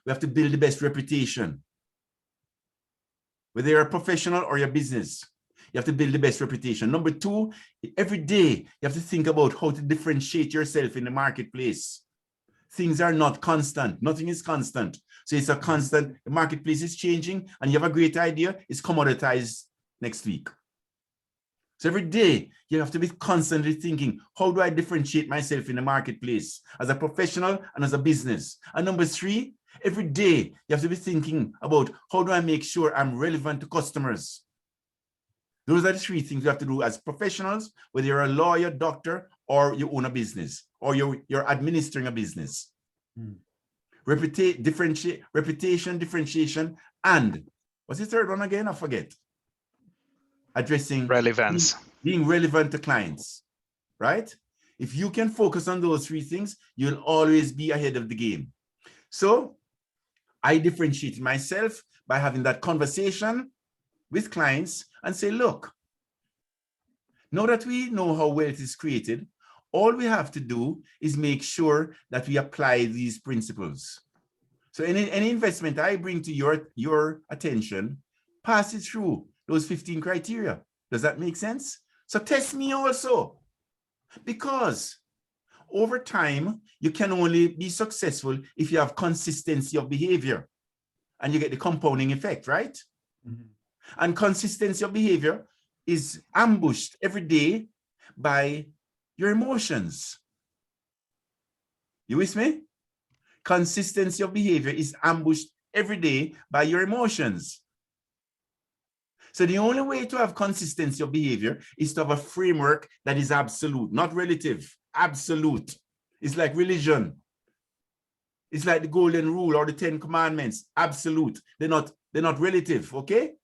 have to build the best reputation. Whether you're a professional or your business, you have to build the best reputation. Number 2, every day, you have to think about how to differentiate yourself in the marketplace. Things are not constant. Nothing is constant. So it's a constant, the marketplace is changing, and you have a great idea, it's commoditized next week. So every day, you have to be constantly thinking, how do I differentiate myself in the marketplace as a professional and as a business? And number 3, every day, you have to be thinking about, how do I make sure I'm relevant to customers? Those are the 3 things you have to do as professionals, whether you're a lawyer, doctor, or you own a business, or you're administering a business. Reputation, differentiation, and what's the third one again? I forget. Addressing Relevance. Being relevant to clients, right? If you can focus on those 3 things, you'll always be ahead of the game. So I differentiate myself by having that conversation with clients and say, look, now that we know how wealth is created, all we have to do is make sure that we apply these principles. So any investment I bring to your attention, pass it through those 15 criteria. Does that make sense? So test me also, because over time, you can only be successful if you have consistency of behavior, and you get the compounding effect, right? And consistency of behavior is ambushed every day by your emotions. You with me? Consistency of behavior is ambushed every day by your emotions. So the only way to have consistency of behavior is to have a framework that is absolute, not relative, absolute. It's like religion. It's like the golden rule or the 10 commandments, absolute. They're not relative, okay?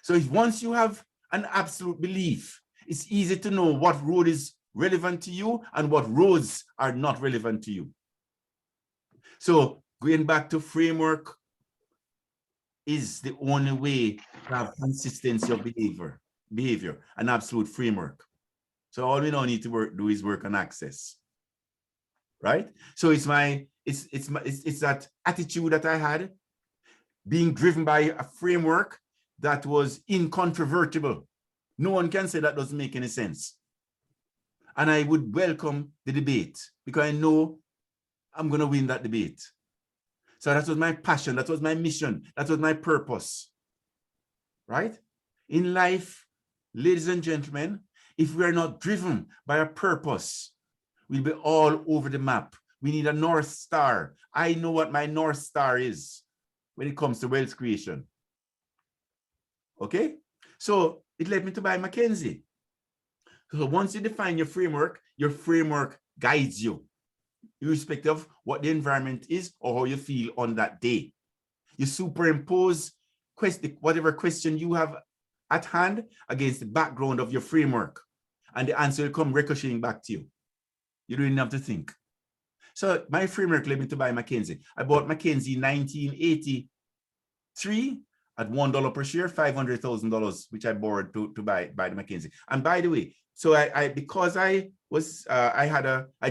So if once you have an absolute belief, it's easy to know what road is relevant to you and what roads are not relevant to you. So going back to framework is the only way to have consistency of behavior, an absolute framework. So all we now need to do is work on access, right? So it's that attitude that I had, being driven by a framework that was incontrovertible. No one can say that doesn't make any sense. And I would welcome the debate because I know I'm going to win that debate. So that was my passion. That was my mission. That was my purpose, right? In life, ladies and gentlemen, if we are not driven by a purpose, we'll be all over the map. We need a North Star. I know what my North Star is when it comes to wealth creation. Okay? So it led me to buy McKinsey. So once you define your framework guides you, irrespective of what the environment is or how you feel on that day. You superimpose whatever question you have at hand against the background of your framework, and the answer will come ricocheting back to you. You don't even have to think. So my framework led me to buy McKinsey. I bought McKinsey in 1983 at $1 per share, $500,000, which I borrowed to buy the McKinsey. And by the way, so because I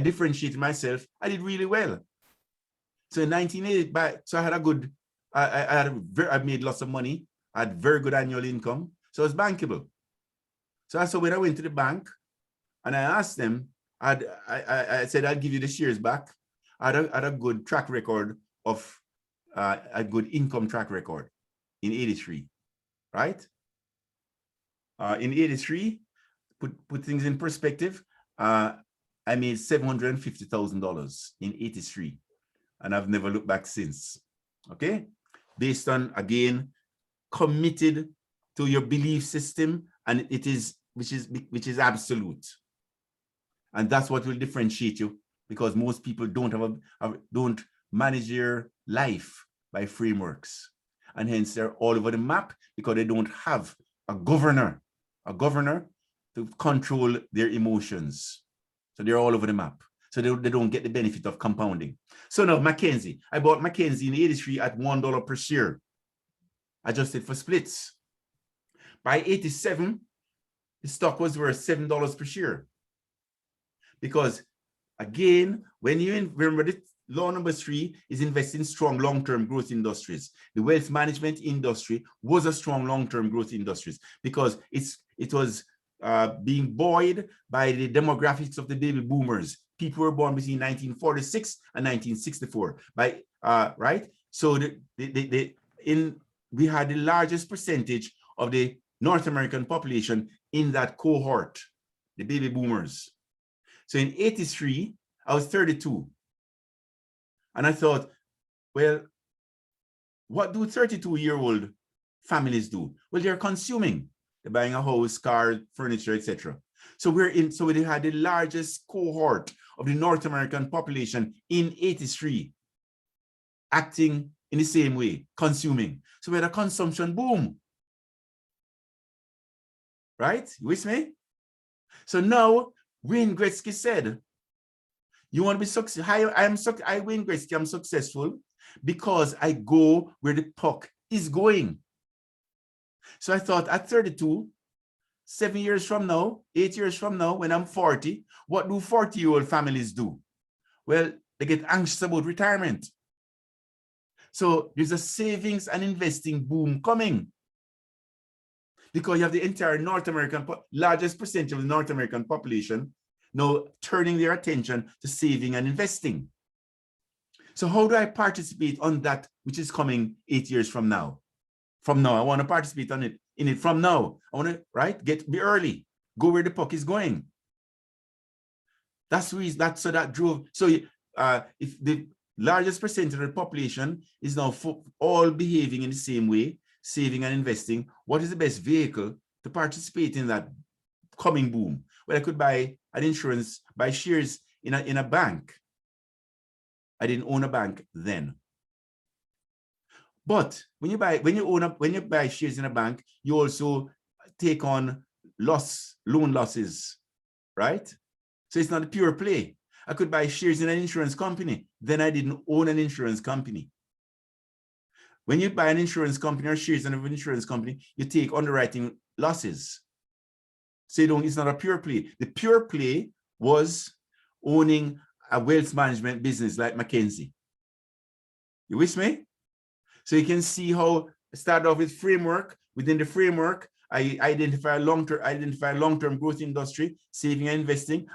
differentiated myself, I did really well. So in 1980, so I had a good, I made lots of money. I had very good annual income. So it was bankable. So when I went to the bank and I asked them, I said, I'll give you the shares back. I had a good track record of a good income track record in 83, right? In 83, put things in perspective, I made $750,000 in 83, and I've never looked back since, okay? Based on, again, committed to your belief system, and which is absolute. And that's what will differentiate you, because most people don't manage their life by frameworks. And hence they're all over the map because they don't have a governor to control their emotions. So they're all over the map. So they don't get the benefit of compounding. So now McKinsey, I bought McKinsey in 83 at $1 per share, adjusted for splits. By 87, the stock was worth $7 per share. Because again, when you remember the law number 3 is invest in strong long-term growth industries. The wealth management industry was a strong long-term growth industries because it was being buoyed by the demographics of the baby boomers. People were born between 1946 and 1964. Right? So we had the largest percentage of the North American population in that cohort, the baby boomers. So in 83, I was 32. And I thought, well, what do 32-year-old families do? Well, they're consuming. They're buying a house, car, furniture, etc. So we had the largest cohort of the North American population in 83 acting in the same way, consuming. So we had a consumption boom. Right? You with me? So now, Wayne Gretzky said, you want to be successful? I Wayne Gretzky, I'm successful because I go where the puck is going. So I thought at 32, 7 years from now, 8 years from now, when I'm 40, what do 40-year-old families do? Well, they get anxious about retirement. So there's a savings and investing boom coming. Because you have the entire largest percentage of the North American population now turning their attention to saving and investing. So how do I participate on that which is coming 8 years from now? From now, I want to participate in it from now. I want to, be early, go where the puck is going. That's the reason, that drove. So if the largest percentage of the population is now all behaving in the same way, saving and investing, what is the best vehicle to participate in that coming boom? Well, I could buy buy shares in a bank. I didn't own a bank then. But when you buy shares in a bank, you also take on loan losses, right? So it's not a pure play. I could buy shares in an insurance company. Then I didn't own an insurance company. When you buy an insurance company or shares in an insurance company, you take underwriting losses. So it's not a pure play. The pure play was owning a wealth management business like McKinsey. You with me? So you can see how I started off with framework. Within the framework, I identify long-term growth industry, saving and investing.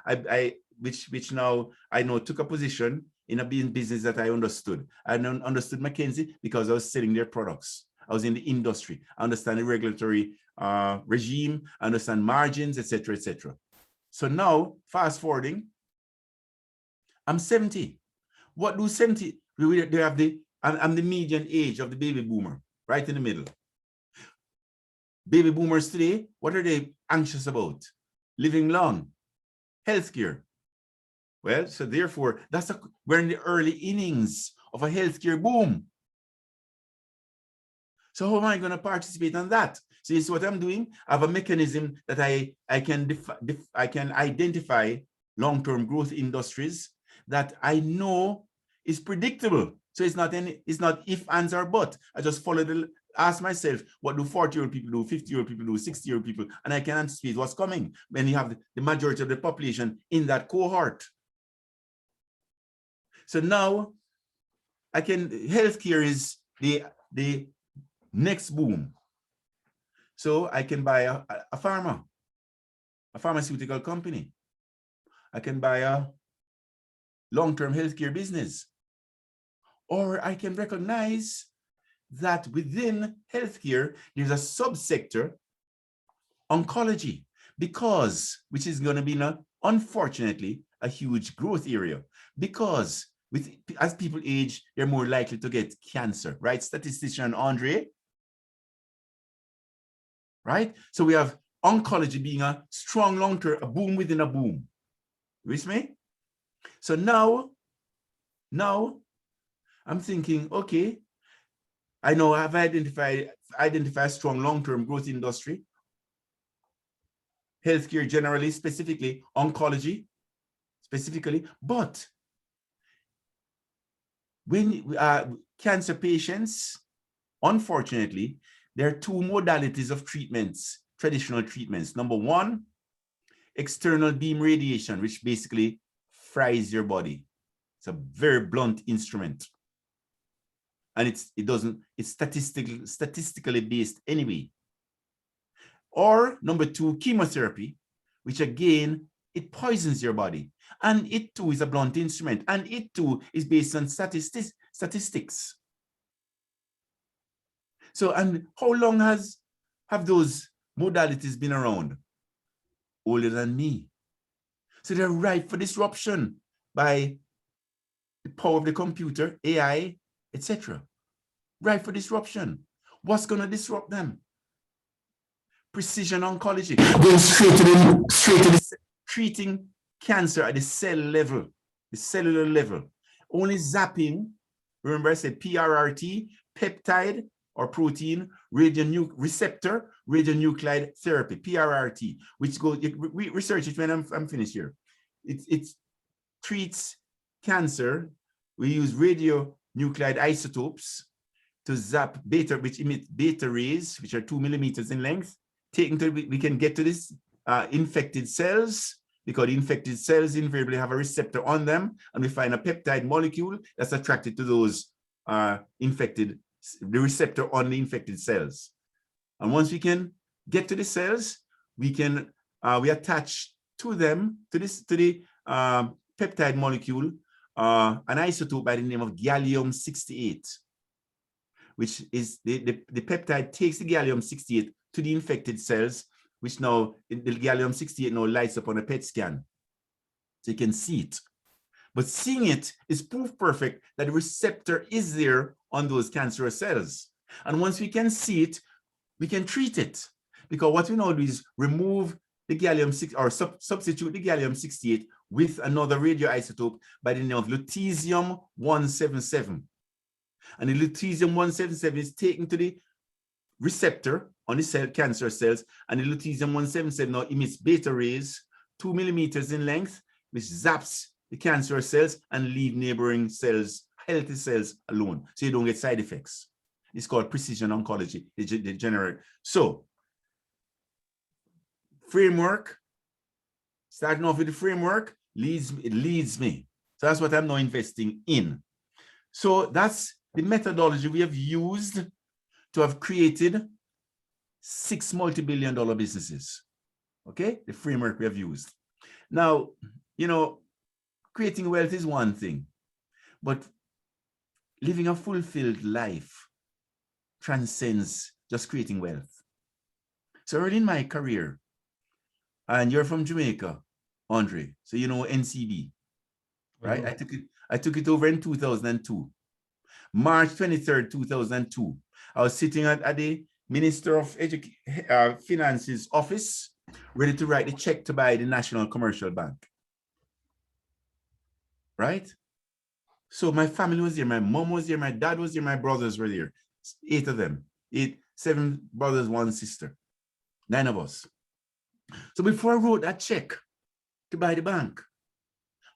Which now I know took a position in a business that I understood. I understood McKinsey because I was selling their products. I was in the industry. I understand the regulatory regime, I understand margins, etc., etc. So now, fast forwarding, I'm 70. What do 70? They have I'm the median age of the baby boomer, right in the middle. Baby boomers today, what are they anxious about? Living long, healthcare. Well, so therefore, we're in the early innings of a healthcare boom. So how am I going to participate on that? So this is what I'm doing. I have a mechanism that I can identify long-term growth industries that I know is predictable. So it's not if, ands, or but. I just ask myself, what do 40-year-old people do, 50-year-old people do, 60-year-old people, and I can anticipate what's coming when you have the majority of the population in that cohort. So now healthcare is the next boom. So I can buy a pharmaceutical company. I can buy a long-term healthcare business. Or I can recognize that within healthcare, there's a subsector, oncology, which is going to be now, unfortunately, a huge growth area, because as people age, they're more likely to get cancer, right? Statistician Andre, right? So we have oncology being a strong long-term, a boom within a boom. With me? So now I'm thinking, okay, I know I've identified a strong long-term growth industry, healthcare generally, specifically oncology, specifically, but when cancer patients, unfortunately, there are two modalities of treatments, traditional treatments. Number one, external beam radiation, which basically fries your body. It's a very blunt instrument. And it's statistically based anyway. Or number two, chemotherapy, which again, it poisons your body. And it too is a blunt instrument. And it too is based on statistics. So, and how long have those modalities been around? Older than me. So they're ripe for disruption by the power of the computer, AI, etc. Ripe for disruption. What's going to disrupt them? Precision oncology, going straight to the treating cancer at the cell level, the cellular level. Only zapping, remember I said PRRT, peptide or protein, receptor, radionuclide therapy, PRRT, which goes, research it when I'm finished here. It treats cancer. We use radionuclide isotopes to zap beta, which emit beta rays, which are 2 millimeters in length. We can get to this infected cells, because infected cells invariably have a receptor on them, and we find a peptide molecule that's attracted to those the receptor on the infected cells. And once we can get to the cells, we attach to them, to the peptide molecule, an isotope by the name of gallium-68, which is the peptide takes the gallium-68 to the infected cells, which now, the gallium-68 now lights up on a PET scan. So you can see it. But seeing it is proof perfect that the receptor is there on those cancerous cells. And once we can see it, we can treat it. Because what we now do is remove the gallium-68, or substitute the gallium-68 with another radioisotope by the name of lutetium-177. And the lutetium-177 is taken to the receptor on the cancer cells, and the lutetium-177 now emits beta rays 2 millimeters in length, which zaps the cancer cells and leave neighboring cells, healthy cells, alone, so you don't get side effects. It's called precision oncology. They generate. So, framework, starting off with the framework, leads me. So that's what I'm now investing in. So that's the methodology we have used to have created 6 multi-billion-dollar businesses. Okay, the framework we have used. Now, creating wealth is one thing, but living a fulfilled life transcends just creating wealth. So early in my career, and you're from Jamaica, Andre, so you know NCB, right? I took it over in 2002. March 23rd, 2002. I was sitting at the Minister of Finance's office, ready to write the check to buy the National Commercial Bank. Right? So my family was there, my mom was there, my dad was there, my brothers were there. 8 of them. 7 brothers, 1 sister. 9 of us. So before I wrote that check to buy the bank,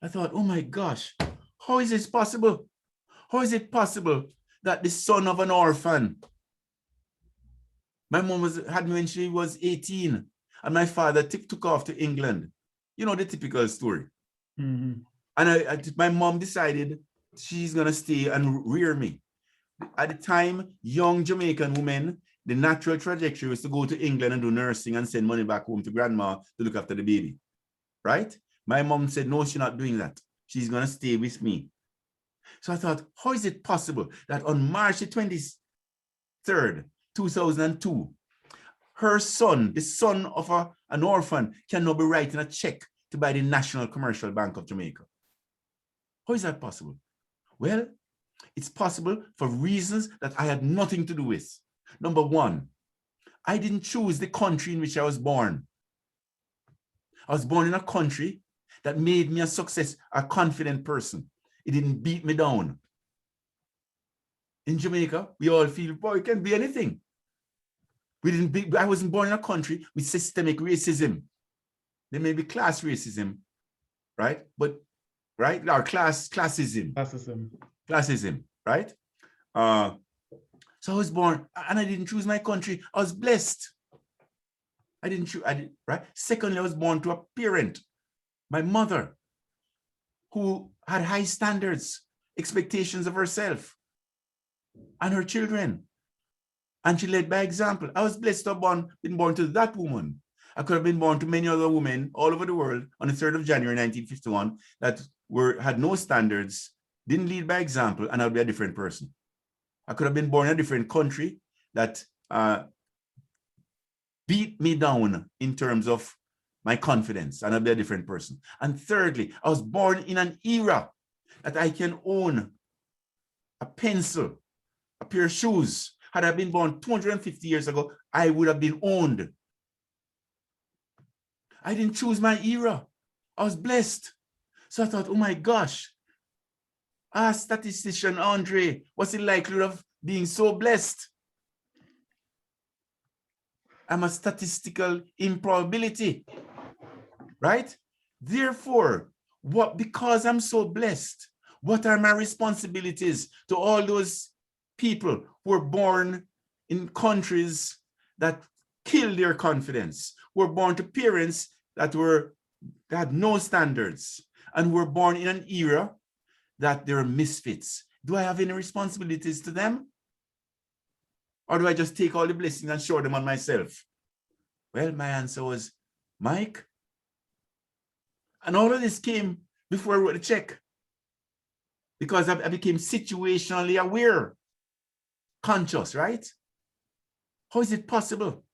I thought, oh my gosh, how is this possible? How is it possible that the son of an orphan, my mom had me when she was 18, and my father took off to England. You know the typical story. Mm-hmm. And my mom decided she's going to stay and rear me. At the time, young Jamaican women, the natural trajectory was to go to England and do nursing and send money back home to grandma to look after the baby, right? My mom said, no, she's not doing that. She's going to stay with me. So I thought, how is it possible that on March the 23rd, 2002, her son, the son of an orphan, can now be writing a check to buy the National Commercial Bank of Jamaica? How is that possible? Well, it's possible for reasons that I had nothing to do with. Number one, I didn't choose the country in which I was born. I was born in a country that made me a success, a confident person. It didn't beat me down. In Jamaica, we all feel, boy, it can be anything. I wasn't born in a country with systemic racism. There may be class racism, right? But, right? Or classism, right? So I was born, and I didn't choose my country. I was blessed. I didn't choose, right? Secondly, I was born to a parent, my mother, who had high standards, expectations of herself and her children. And she led by example. I was blessed to have been born to that woman. I could have been born to many other women all over the world on the 3rd of January, 1951, that had no standards, didn't lead by example, and I'd be a different person. I could have been born in a different country that beat me down in terms of my confidence, and I'd be a different person. And thirdly, I was born in an era that I can own a pencil, a pair of shoes. Had I been born 250 years ago, I would have been owned. I didn't choose my era. I was blessed. So I thought, oh my gosh, statistician Andre, what's the likelihood of being so blessed? I'm a statistical improbability, right? Therefore, because I'm so blessed, what are my responsibilities to all those people who were born in countries that killed their confidence, who were born to parents that had no standards, and were born in an era that they were misfits? Do I have any responsibilities to them? Or do I just take all the blessings and show them on myself? Well, my answer was, Mike. And all of this came before I wrote the check, because I became situationally aware, conscious, right? How is it possible?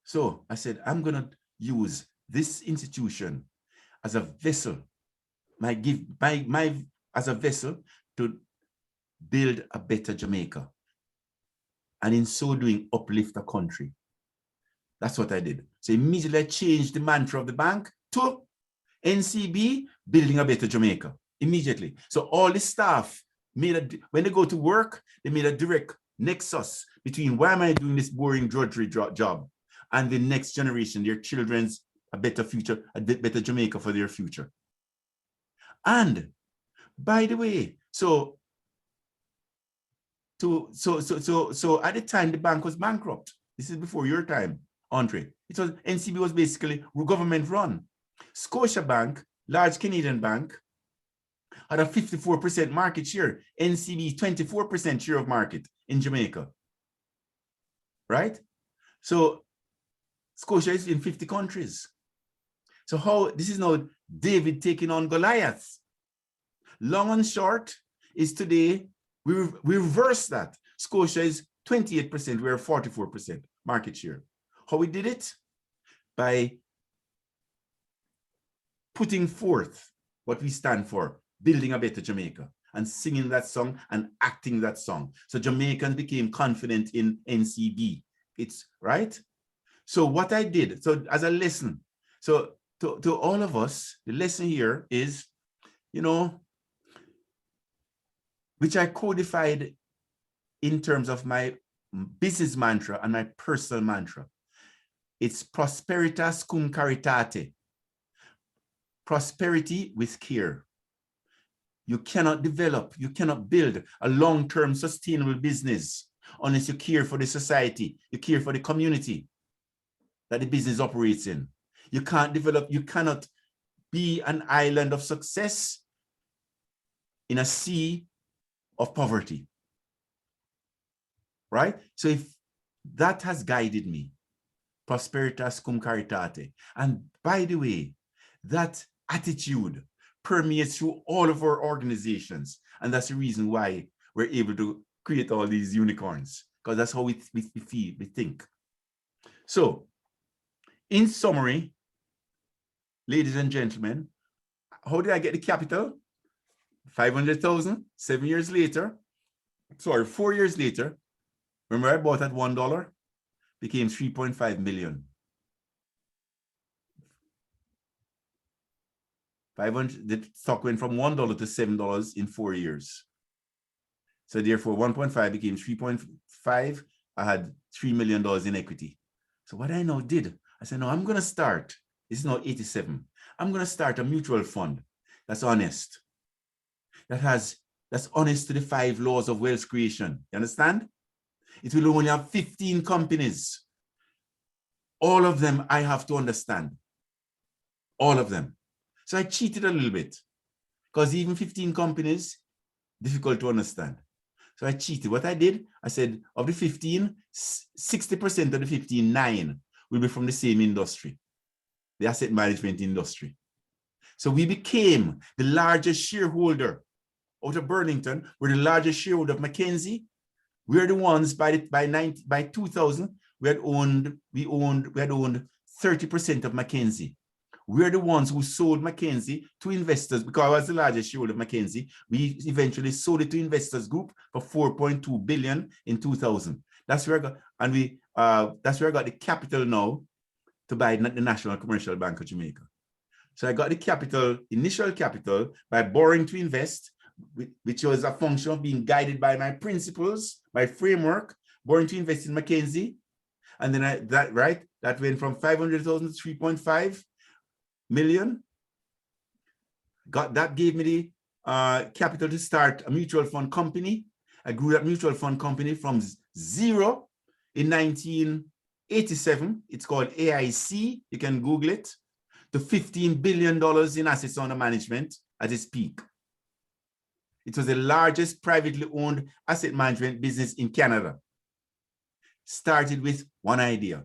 So I said, I'm going to use this institution as a vessel, as a vessel to build a better Jamaica. And in so doing, uplift the country. That's what I did. So immediately I changed the mantra of the bank to NCB, building a better Jamaica, immediately. So all the staff when they go to work, they made a direct nexus between why am I doing this boring drudgery job and the next generation, their children's a better future, a better Jamaica for their future. And by the way, so at the time the bank was bankrupt. This is before your time, Andre. NCB was basically government run. Scotiabank, large Canadian bank, had a 54% market share. NCB 24% share of market in Jamaica. Right? So Scotia is in 50 countries. So this is now David taking on Goliath. Long and short is today, we reverse that. Scotia is 28%, we're 44% market share. How we did it? By putting forth what we stand for, building a better Jamaica, and singing that song and acting that song. So Jamaicans became confident in NCB. It's right. So what I did, so as a lesson, so to all of us, the lesson here is, which I codified in terms of my business mantra and my personal mantra. It's prosperitas cum caritate. prosperity with care. You cannot develop, you cannot build a long-term sustainable business unless you care for the society, you care for the community that the business operates in. You can't develop, you cannot be an island of success in a sea of poverty, right? So if that has guided me, prosperitas cum caritate. And by the way, that attitude permeates through all of our organizations. And that's the reason why we're able to create all these unicorns, because that's how we feel, we think. So in summary, ladies and gentlemen, how did I get the capital? 500,000, 7 years later, sorry, 4 years later, remember I bought at $1, became 3.5 million. 500, the stock went from $1 to $7 in 4 years. So therefore 1.5 became 3.5. I had $3 million in equity. So what I now did, I said, no, I'm going to start. This is now 87. I'm going to start a mutual fund that's honest. That's honest to the 5 laws of wealth creation. You understand? It will only have 15 companies. All of them I have to understand. All of them. So I cheated a little bit because even 15 companies, difficult to understand. So I cheated. What I did, I said, of the 15, 60% of the 15, 9 will be from the same industry, the asset management industry. So we became the largest shareholder out of Burlington. We're the largest shareholder of McKinsey. We're the ones by 2000, we had owned 30% of McKinsey. We're the ones who sold McKinsey to investors because I was the largest shareholder of McKinsey. We eventually sold it to Investors Group for $4.2 billion in 2000. That's where I got, and that's where I got the capital now to buy the National Commercial Bank of Jamaica. So I got the capital, initial capital, by borrowing to invest, which was a function of being guided by my principles, my framework, borrowing to invest in McKinsey. And then that went from 500,000 to 3.5 million. That gave me the capital to start a mutual fund company. I grew that mutual fund company from 0 in 1987. It's called AIC. You can Google it. To $15 billion in assets under management at its peak. It was the largest privately owned asset management business in Canada. Started with one idea,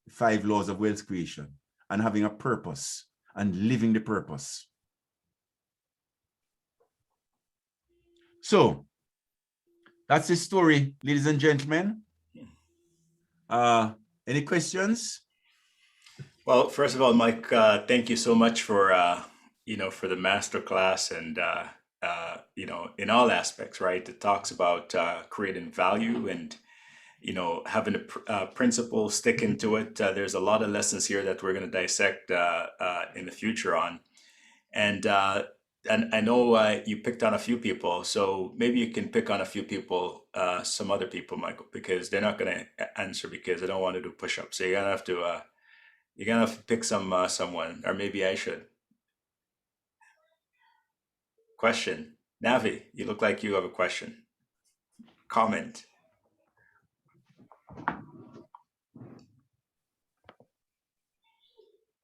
5 laws of wealth creation, and having a purpose and living the purpose. So that's the story, ladies and gentlemen. Any questions? Well, first of all, Mike, thank you so much for for the masterclass and in all aspects, right? It talks about creating value and having a principle, sticking to it. There's a lot of lessons here that we're going to dissect in the future on, and I know you picked on a few people, so maybe you can pick on a few people, some other people, Michael, because they're not going to answer because I don't want to do push-ups. So you're gonna have to. You're gonna have to pick someone, or maybe I should. Question, Navi, you look like you have a question. Comment.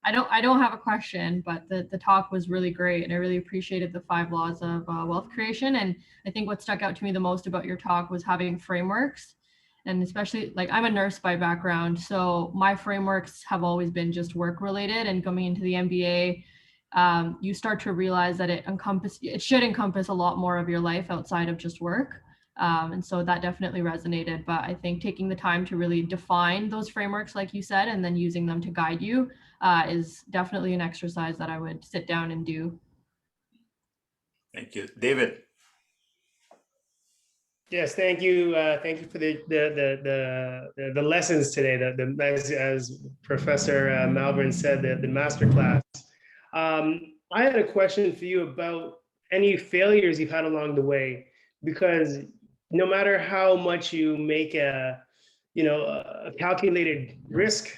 I don't have a question, but the talk was really great, and I really appreciated the 5 laws of wealth creation. And I think what stuck out to me the most about your talk was having frameworks. And especially, like, I'm a nurse by background, so my frameworks have always been just work related. And coming into the MBA, you start to realize that it should encompass a lot more of your life outside of just work. And so that definitely resonated. But I think taking the time to really define those frameworks, like you said, and then using them to guide you is definitely an exercise that I would sit down and do. Thank you, David. Yes, thank you. Thank you for the lessons today. As Professor Malvern said, the masterclass. I had a question for you about any failures you've had along the way, because no matter how much you make a calculated risk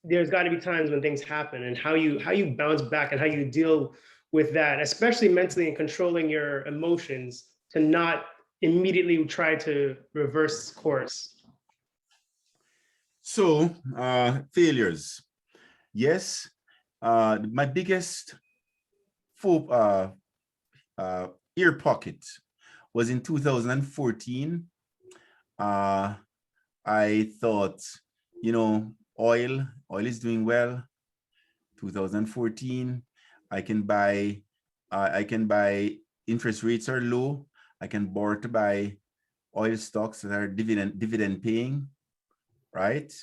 there's got to be times when things happen, and how you bounce back and how you deal with that, especially mentally, and controlling your emotions to not immediately try to reverse course. So, failures. Yes, my biggest ear pocket was in 2014. I thought, oil is doing well. 2014, I can buy, interest rates are low. I can borrow to buy oil stocks that are dividend paying, right?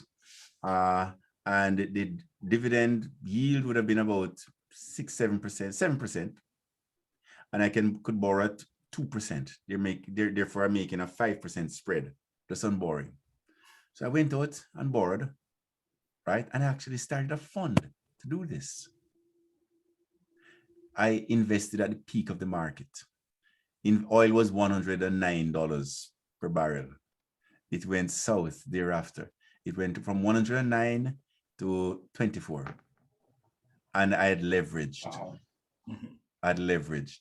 And the dividend yield would have been about 6-7%, 7%, and I could borrow at 2%. Therefore I'm making a 5% spread just on borrowing. So I went out and borrowed, right? And I actually started a fund to do this. I invested at the peak of the market. Oil was $109 per barrel. It went south thereafter. It went from 109 to 24. And I had leveraged. Wow. I'd leveraged.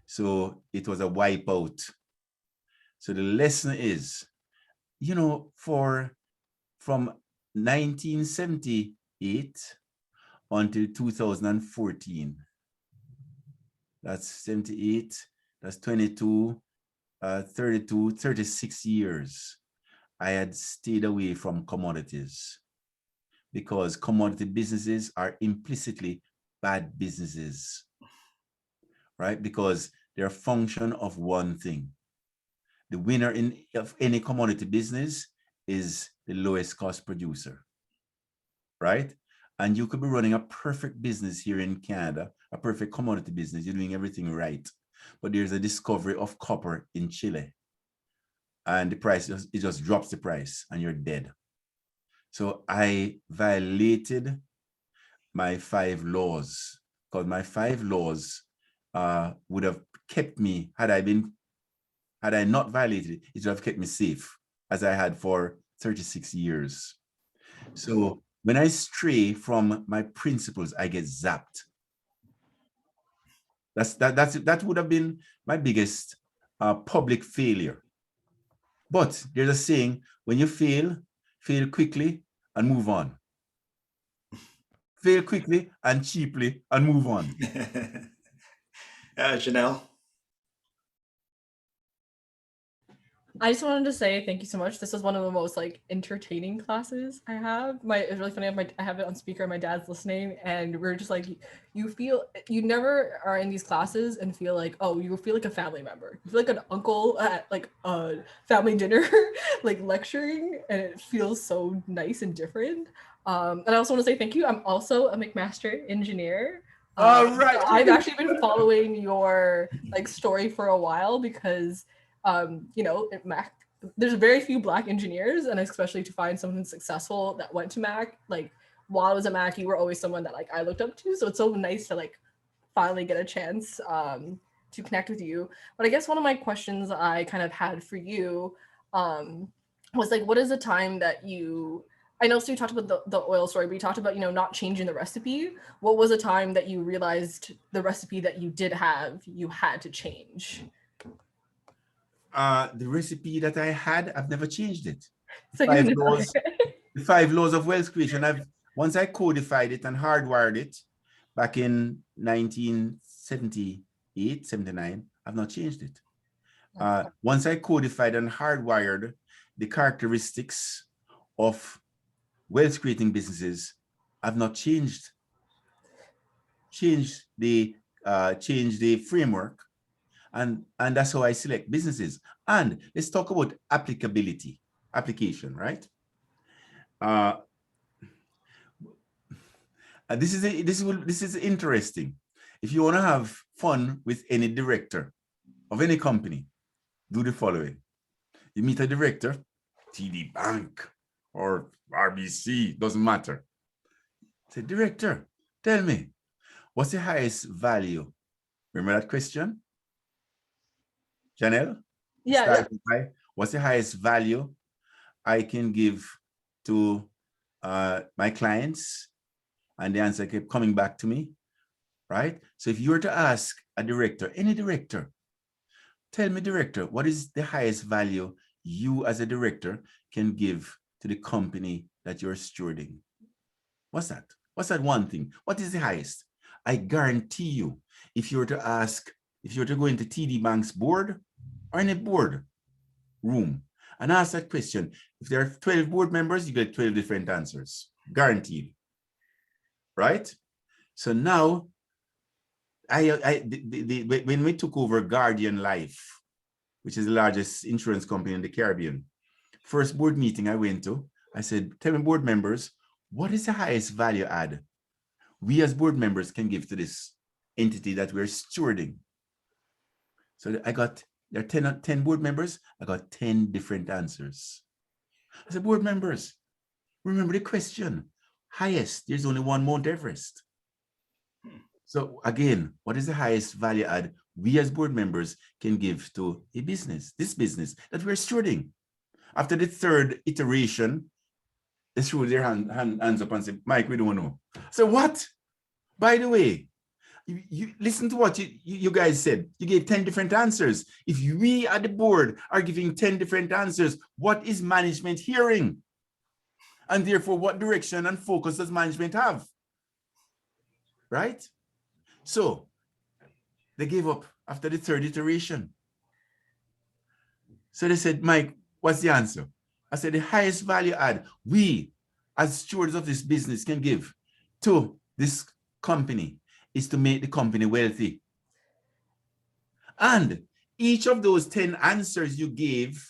So it was a wipeout. So the lesson is, from 1978 until 2014, that's 78, that's 22, 32, 36 years, I had stayed away from commodities, because commodity businesses are implicitly bad businesses, right? Because they're a function of one thing. The winner of any commodity business is the lowest cost producer, right? And you could be running a perfect business here in Canada, a perfect commodity business, you're doing everything right, but there's a discovery of copper in Chile, and the price, it just drops the price and you're dead. So I violated my 5 laws, because my 5 laws would have kept me, had I not violated it, it would have kept me safe, as I had for 36 years. So when I stray from my principles, I get zapped. That would have been my biggest public failure. But there's a saying, when you fail quickly and move on. Fail quickly and cheaply and move on. Janelle? I just wanted to say thank you so much. This is one of the most entertaining classes I have. It's really funny. I have it on speaker and my dad's listening, and we're just you never are in these classes and feel like, oh, you feel like a family member. You feel like an uncle at a family dinner, lecturing, and it feels so nice and different. And I also want to say thank you. I'm also a McMaster engineer. All right. I've actually been following your story for a while, because at Mac, there's very few Black engineers, and especially to find someone successful that went to Mac, while I was at Mac, you were always someone that I looked up to. So it's so nice to finally get a chance to connect with you. But I guess one of my questions I kind of had for you was what is the time that I know, so you talked about the oil story, but you talked about, not changing the recipe. What was a time that you realized the recipe that you did have, you had to change? The recipe that I had, I've never changed it. So The 5 laws of wealth creation, once I codified it and hardwired it back in 1978, 79, I've not changed it. Once I codified and hardwired the characteristics of wealth creating businesses, I've not changed the framework. And that's how I select businesses. And let's talk about application, right? This is interesting. If you want to have fun with any director of any company, do the following. You meet a director, TD Bank or RBC, doesn't matter. Say, director, tell me, what's the highest value? Remember that question? Janelle? Yeah. What's the highest value I can give to my clients, and the answer kept coming back to me, right? So if you were to ask a director, any director, tell me, director, what is the highest value you as a director can give to the company that you're stewarding? What's that? What's that one thing? What is the highest? I guarantee you, if you were to go into TD Bank's board or any board room and ask that question, if there are 12 board members, you get 12 different answers, guaranteed, right? So now, when we took over Guardian Life, which is the largest insurance company in the Caribbean, first board meeting I went to, I said, tell me, board members, what is the highest value add we as board members can give to this entity that we're stewarding? So there are 10 board members, I got 10 different answers. I said, board members, remember the question, highest, there's only one Mount Everest. So again, what is the highest value add we as board members can give to a business, this business that we're stewarding? After the third iteration, they threw their hands up and said, Mike, we don't know. So what? By the way, you listen to what you guys said. You gave 10 different answers. If we at the board are giving 10 different answers, what is management hearing? And therefore, what direction and focus does management have? Right? So they gave up after the third iteration. So they said, Mike, what's the answer? I said, the highest value add we as stewards of this business can give to this company is to make the company wealthy. And each of those 10 answers you gave,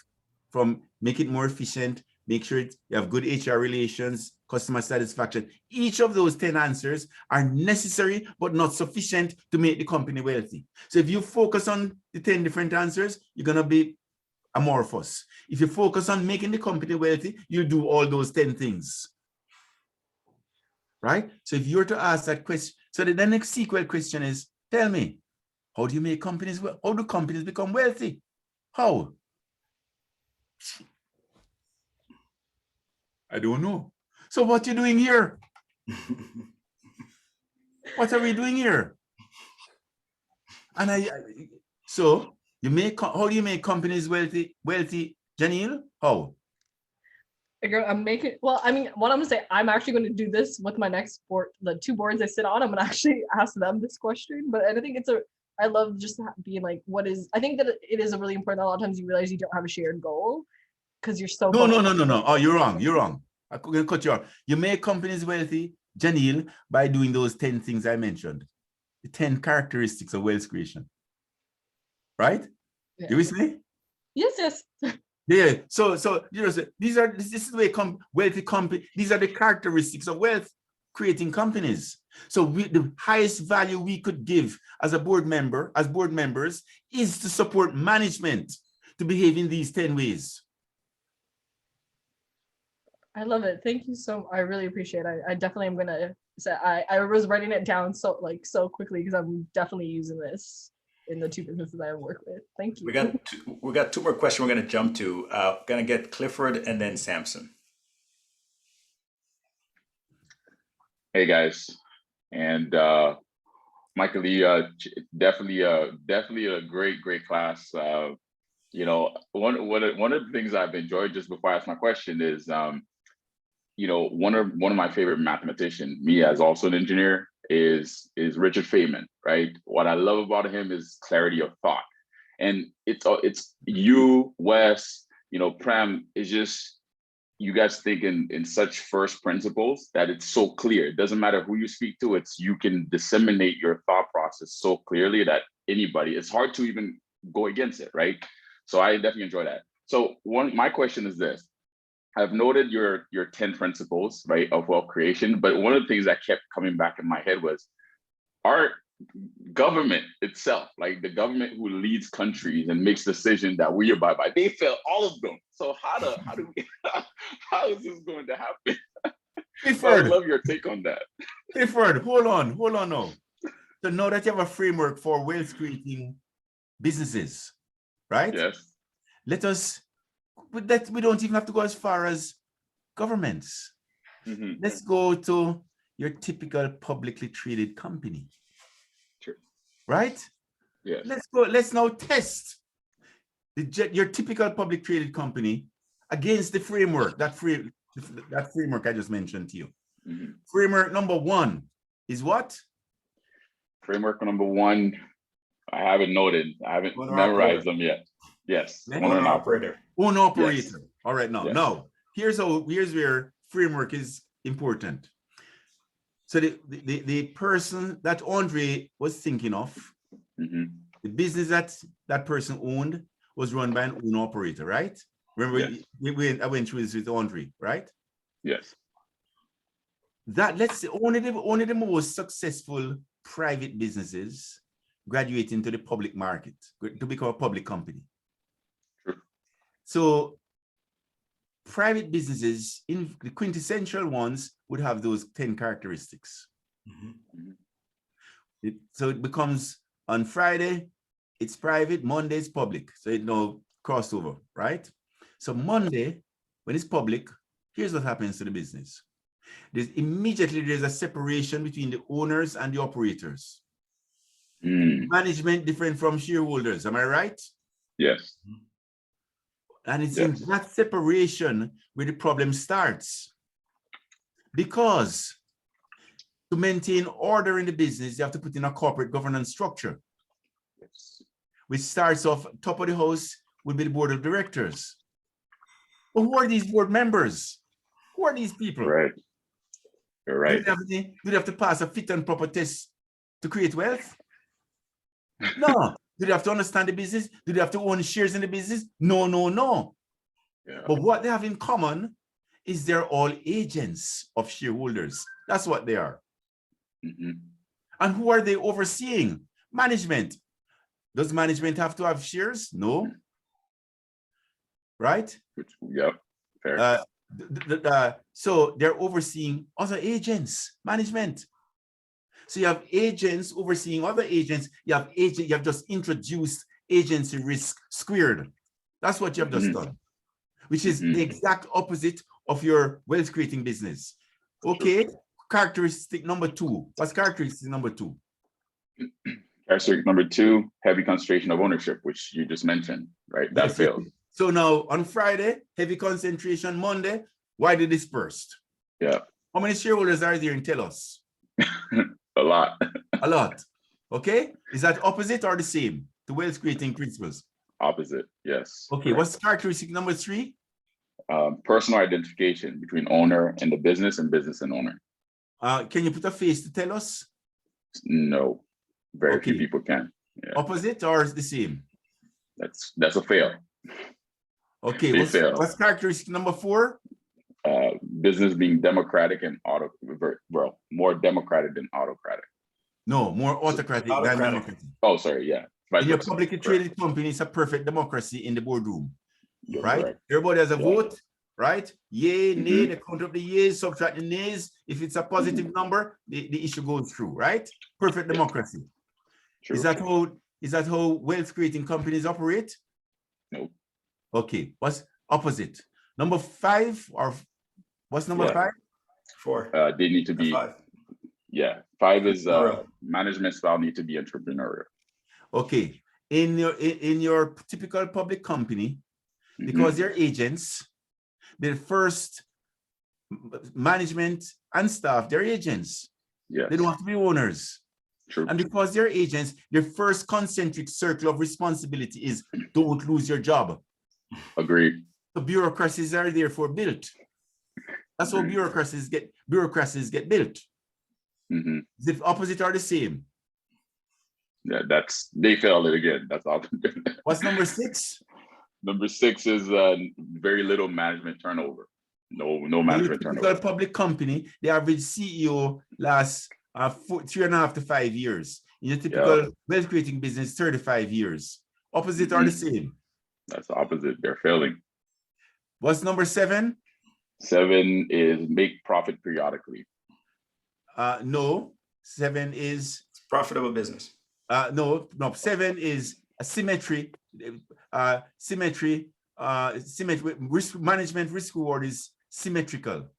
from make it more efficient, make sure you have good HR relations, customer satisfaction, each of those 10 answers are necessary but not sufficient to make the company wealthy. So if you focus on the 10 different answers, you're going to be amorphous. If you focus on making the company wealthy, you'll do all those 10 things. Right? So if you were to ask that question, so the next sequel question is, tell me, how do you make companies, how do companies become wealthy? How? I don't know. So what are you doing here? What are we doing here? And so you make, how do you make companies wealthy, Janelle? How? I'm making, well, I mean, what I'm gonna say, I'm actually going to do this with my next board, the two boards I sit on. I'm gonna actually ask them this question, but I think I love just being like, I think that it is a really important, a lot of times you realize you don't have a shared goal because you're so. No. Oh, you're wrong. I'm gonna cut you off. You make companies wealthy, Janelle, by doing those 10 things I mentioned. The 10 characteristics of wealth creation. Right? Yeah. You with me? Yes. Yeah. So you know, this is the way wealthy company. These are the characteristics of wealth creating companies. So the highest value we could give as board members, is to support management to behave in these 10 ways. I love it. Thank you so. I really appreciate it. I definitely am gonna say I was writing it down so quickly because I'm definitely using this in the two businesses I work with. Thank you. We got two more questions we're going to jump to. Going to get Clifford and then Samson. Hey guys, and Michael Lee, definitely a great class. You know, one of the things I've enjoyed, just before I ask my question, is you know, one of my favorite mathematicians, me as also an engineer, is Richard Feynman, right? What I love about him is clarity of thought, and it's you, Wes, you know, Prem, is just you guys think in such first principles that it's so clear. It doesn't matter who you speak to, you can disseminate your thought process so clearly that it's hard to even go against it, right? So I definitely enjoy that. So my question is this. I've noted your 10 principles, right, of wealth creation, but one of the things that kept coming back in my head was our government itself, like the government who leads countries and makes decisions that we abide by, they fail all of them. So how is this going to happen? Clifford, I love your take on that. Clifford, hold on now. So now that you have a framework for wealth creating businesses, right? Yes. We don't even have to go as far as governments. Let's go to your typical publicly traded company. Sure. Right? Yes. Let's now test your typical public traded company against the framework, that framework I just mentioned to you. Framework number 1 is what? Framework number 1, I haven't noted. I haven't memorized them yet. Yes. Owner and operator. Owner operator. Yes. All right, now. Yes. Now, here's where framework is important. So the person that Andre was thinking of, the business that person owned was run by an owner operator, right? Remember, yes. I went through this with Andre, right? Yes. That, let's say, only the most successful private businesses graduate into the public market to become a public company. True. So private businesses, in the quintessential ones, would have those 10 characteristics. So it becomes, on Friday, it's private, Monday it's public. So it no crossover, right? So Monday, when it's public, here's what happens to the business. There's a separation between the owners and the operators. Management different from shareholders, am I right? Yes. And it's in that separation where the problem starts. Because to maintain order in the business, you have to put in a corporate governance structure, which starts off top of the house will be the board of directors. But who are these board members? Who are these people? Right. You're right. Do they have to pass a fit and proper test to create wealth? No. Do they have to understand the business? Do they have to own shares in the business? No, no, no. Yeah. But what they have in common is they're all agents of shareholders. That's what they are. And who are they overseeing? Management. Does management have to have shares? No. Right? Yep. Fair. So they're overseeing other agents, management. So you have agents overseeing other agents. You have just introduced agency risk squared. That's what you have just done, which is the exact opposite of your wealth creating business. Okay. True. Characteristic number 2. What's characteristic number 2? Characteristic number 2, heavy concentration of ownership, which you just mentioned, right? That failed. So now on Friday, heavy concentration. Monday, widely dispersed. Yeah. How many shareholders are there in Telos? A lot. A lot. Okay. Is that opposite or the same to wealth creating principles? Opposite. Yes. Okay. Correct. What's characteristic number 3? Personal identification between owner and the business and business and owner. Can you put a face to tell us? No. Very few people can. Yeah. Opposite or the same? That's a fail. Okay. What's characteristic number 4? Business being democratic and more democratic than autocratic. No, more autocratic than democratic. Oh, sorry, yeah. In your publicly traded company, it's a perfect democracy in the boardroom, right? Correct. Everybody has a vote, right? Yay, nay, they count up the yeas, subtract the nays. If it's a positive number, the issue goes through, right? Perfect democracy. True. Is that how wealth creating companies operate? No. Okay, what's opposite? Number 5 or what's number 5? 4. They need to be 5. Yeah, 5 is management style need to be entrepreneurial. Okay, in your typical public company, because they're agents, the first management and staff, they're agents. Yes. They don't have to be owners. True. And because they're agents, their first concentric circle of responsibility is don't lose your job. Agreed. The bureaucracies are therefore built. That's how bureaucracies get built. The opposite are the same. Yeah, they failed it again. That's all. What's number 6? Number 6 is very little management turnover. No management turnover. In a public company, the average CEO lasts 3.5 to 5 years. In a typical wealth creating business, 35 years. Opposite are the same. That's the opposite. They're failing. What's number 7? 7 is make profit periodically. No. 7 is profitable business. No. 7 is a symmetry. Symmetry. Risk management, risk reward is symmetrical.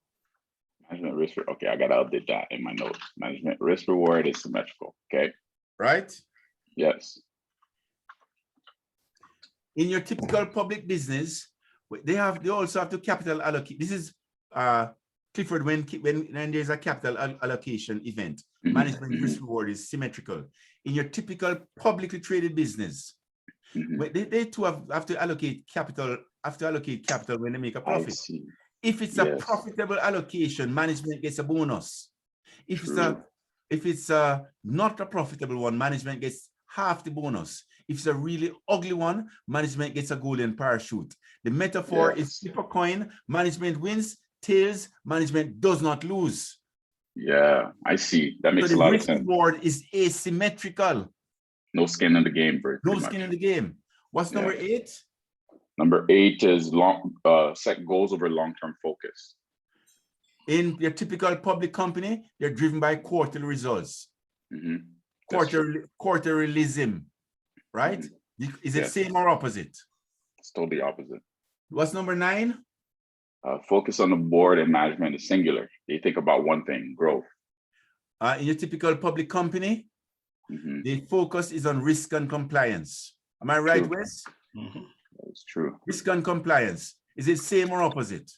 Management risk. Okay, I gotta update that in my notes. Management risk reward is symmetrical. Okay. Right? Yes. In your typical public business, they also have to capital allocate. This is Clifford, when there's a capital allocation event, management risk reward is symmetrical. In your typical publicly traded business, they too have to allocate capital, when they make a profit. I see. If it's a profitable allocation, management gets a bonus. If it's not a profitable one, management gets half the bonus. If it's a really ugly one, management gets a golden parachute. The metaphor is flip a coin, management wins, tails, management does not lose. Yeah, I see. That makes So a lot of the sense. risk reward is asymmetrical. No skin in the game, No skin in the game. What's number 8? Number 8 is set goals over long-term focus. In your typical public company, they're driven by quarterly results. Quarterlyism, right? Is it same or opposite? It's totally opposite. What's number 9? Focus on the board and management is singular. They think about one thing, growth. In your typical public company, the focus is on risk and compliance. Am I right, Wes? That's true. Risk and compliance. Is it same or opposite?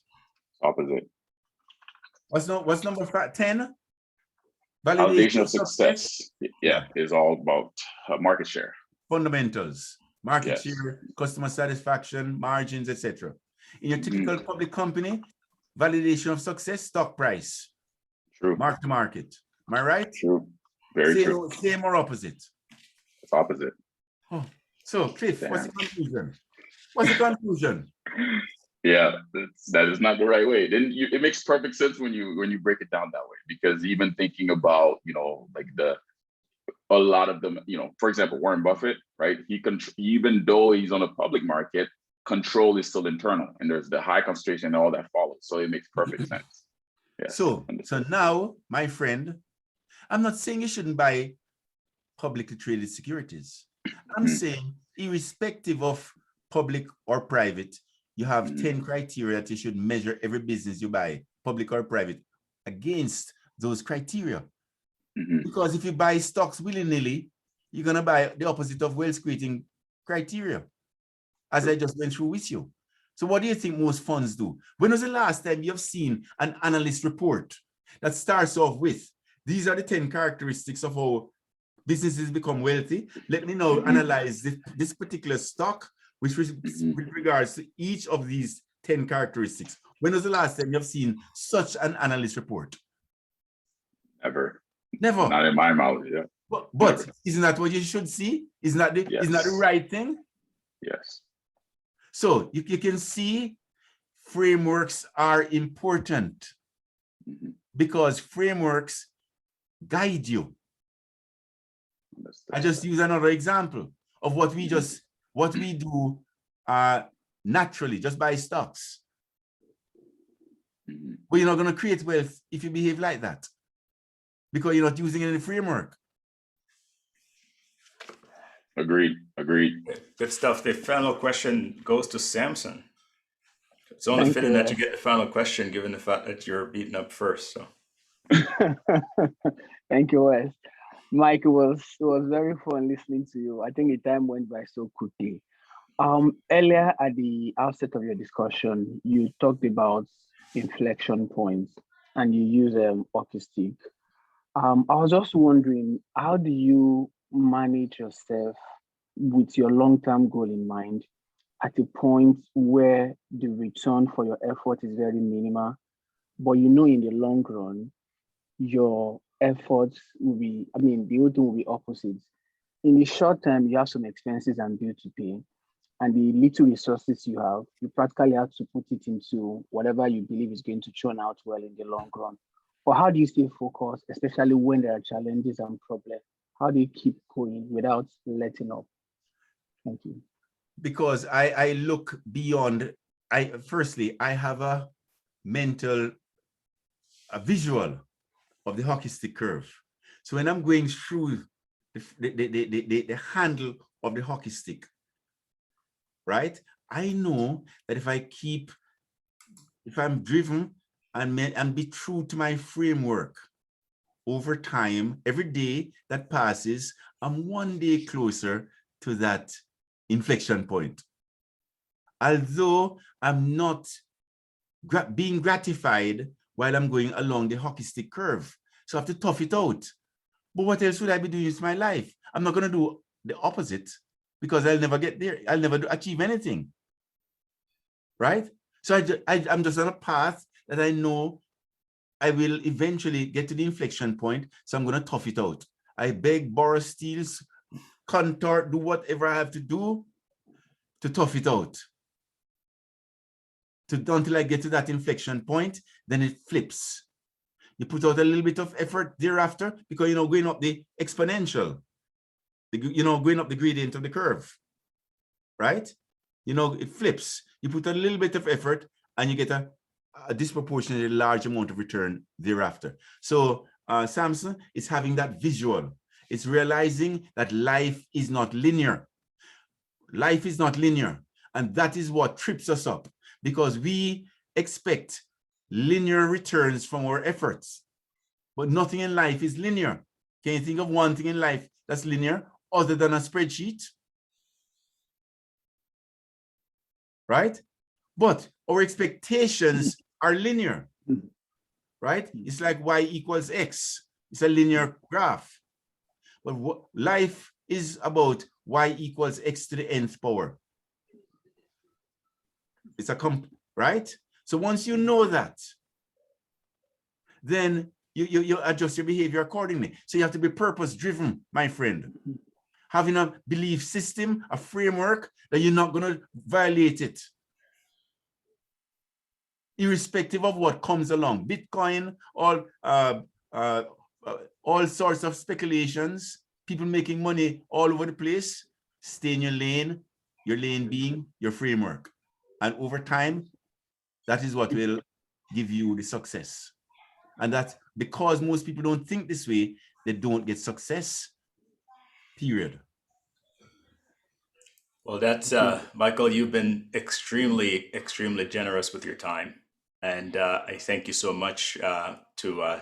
Opposite. What's number 10? Validation of success. Is all about market share. Fundamentals. Market share, customer satisfaction, margins, etc. In your typical public company, validation of success, stock price. True. Mark to market. Am I right? True. Very true. Same or opposite? It's opposite. Oh. So, Cliff, what's the conclusion? What's the conclusion? Yeah, that is not the right way. Then it makes perfect sense when you break it down that way, because even thinking about, like a lot of them, for example, Warren Buffett, right? Even though he's on a public market, control is still internal, and there's the high concentration and all that follows. So it makes perfect sense. Yes. So now, my friend, I'm not saying you shouldn't buy publicly traded securities. I'm saying, irrespective of public or private, you have 10 criteria that you should measure every business you buy, public or private, against those criteria. Because if you buy stocks willy-nilly, you're going to buy the opposite of wealth-creating criteria, as I just went through with you. So what do you think most funds do? When was the last time you've seen an analyst report that starts off with, these are the 10 characteristics of how businesses become wealthy? Let me now analyze this particular stock with regards to each of these 10 characteristics. When was the last time you've seen such an analyst report? Never. Never. Not in my knowledge, yeah. But isn't that what you should see? Isn't that the right thing? Yes. So you can see frameworks are important because frameworks guide you. I just use another example of what we do naturally, just buy stocks. But you're not going to create wealth if you behave like that, because you're not using any framework. Agreed. Good stuff. The final question goes to Samson. It's only fitting that you get the final question, given the fact that you're beaten up first. So. Thank you, Wes. Mike, it was very fun listening to you. I think the time went by so quickly. Earlier at the outset of your discussion, you talked about inflection points and you use hockey stick. I was just wondering, how do you manage yourself with your long-term goal in mind at a point where the return for your effort is very minimal, but in the long run, your efforts will be, the whole thing will be opposite. In the short term, you have some expenses and bills to pay, and the little resources you have, you practically have to put it into whatever you believe is going to churn out well in the long run. But how do you stay focused, especially when there are challenges and problems? How do you keep going without letting up? Thank you. Because I look beyond, firstly, I have a visual of the hockey stick curve. So when I'm going through the handle of the hockey stick, right? I know that if I'm driven and be true to my framework. Over time, every day that passes, I'm one day closer to that inflection point. Although I'm not being gratified while I'm going along the hockey stick curve. So I have to tough it out. But what else would I be doing with my life? I'm not going to do the opposite because I'll never get there. I'll never achieve anything. Right? So I'm just on a path that I know I will eventually get to the inflection point. So I'm going to tough it out. I beg, borrow, steal, contort, do whatever I have to do to tough it out. Until I get to that inflection point, then it flips. You put out a little bit of effort thereafter because, going up the exponential, going up the gradient of the curve, right? It flips. You put a little bit of effort and you get a disproportionately large amount of return thereafter. So Samson is having that visual. It's realizing that life is not linear. Life is not linear. And that is what trips us up because we expect linear returns from our efforts. But nothing in life is linear. Can you think of one thing in life that's linear other than a spreadsheet? Right? But our expectations are linear, right? It's like y equals x. It's a linear graph. But life is about y equals x to the nth power. It's right? So once you know that, then you adjust your behavior accordingly. So you have to be purpose-driven, my friend. Having a belief system, a framework that you're not going to violate it. Irrespective of what comes along. Bitcoin, all sorts of speculations, people making money all over the place. Stay in your lane being your framework. And over time, that is what will give you the success. And that's because most people don't think this way, they don't get success, period. Well, that's, Michael, you've been extremely, extremely generous with your time. And I thank you so much to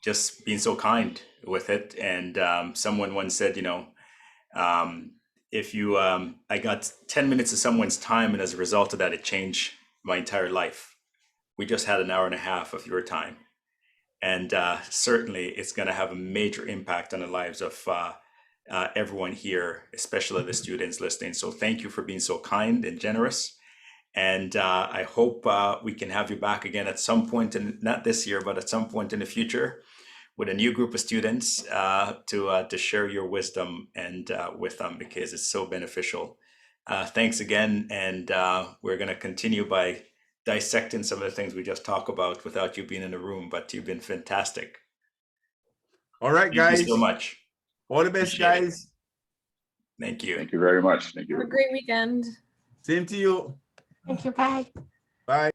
just being so kind with it. And someone once said, if you, I got 10 minutes of someone's time, and as a result of that, it changed my entire life. We just had an hour and a half of your time. And certainly it's going to have a major impact on the lives of everyone here, especially the students listening. So thank you for being so kind and generous. And I hope we can have you back again at some point, not this year, but at some point in the future, with a new group of students to share your wisdom and with them, because it's so beneficial. Thanks again, and we're going to continue by dissecting some of the things we just talked about without you being in the room, but you've been fantastic. All right, guys. Thank you so much. All the best, Appreciate guys. it. Thank you. Thank you very much. Thank you. Have a great weekend. Same to you. Thank you. Bye. Bye.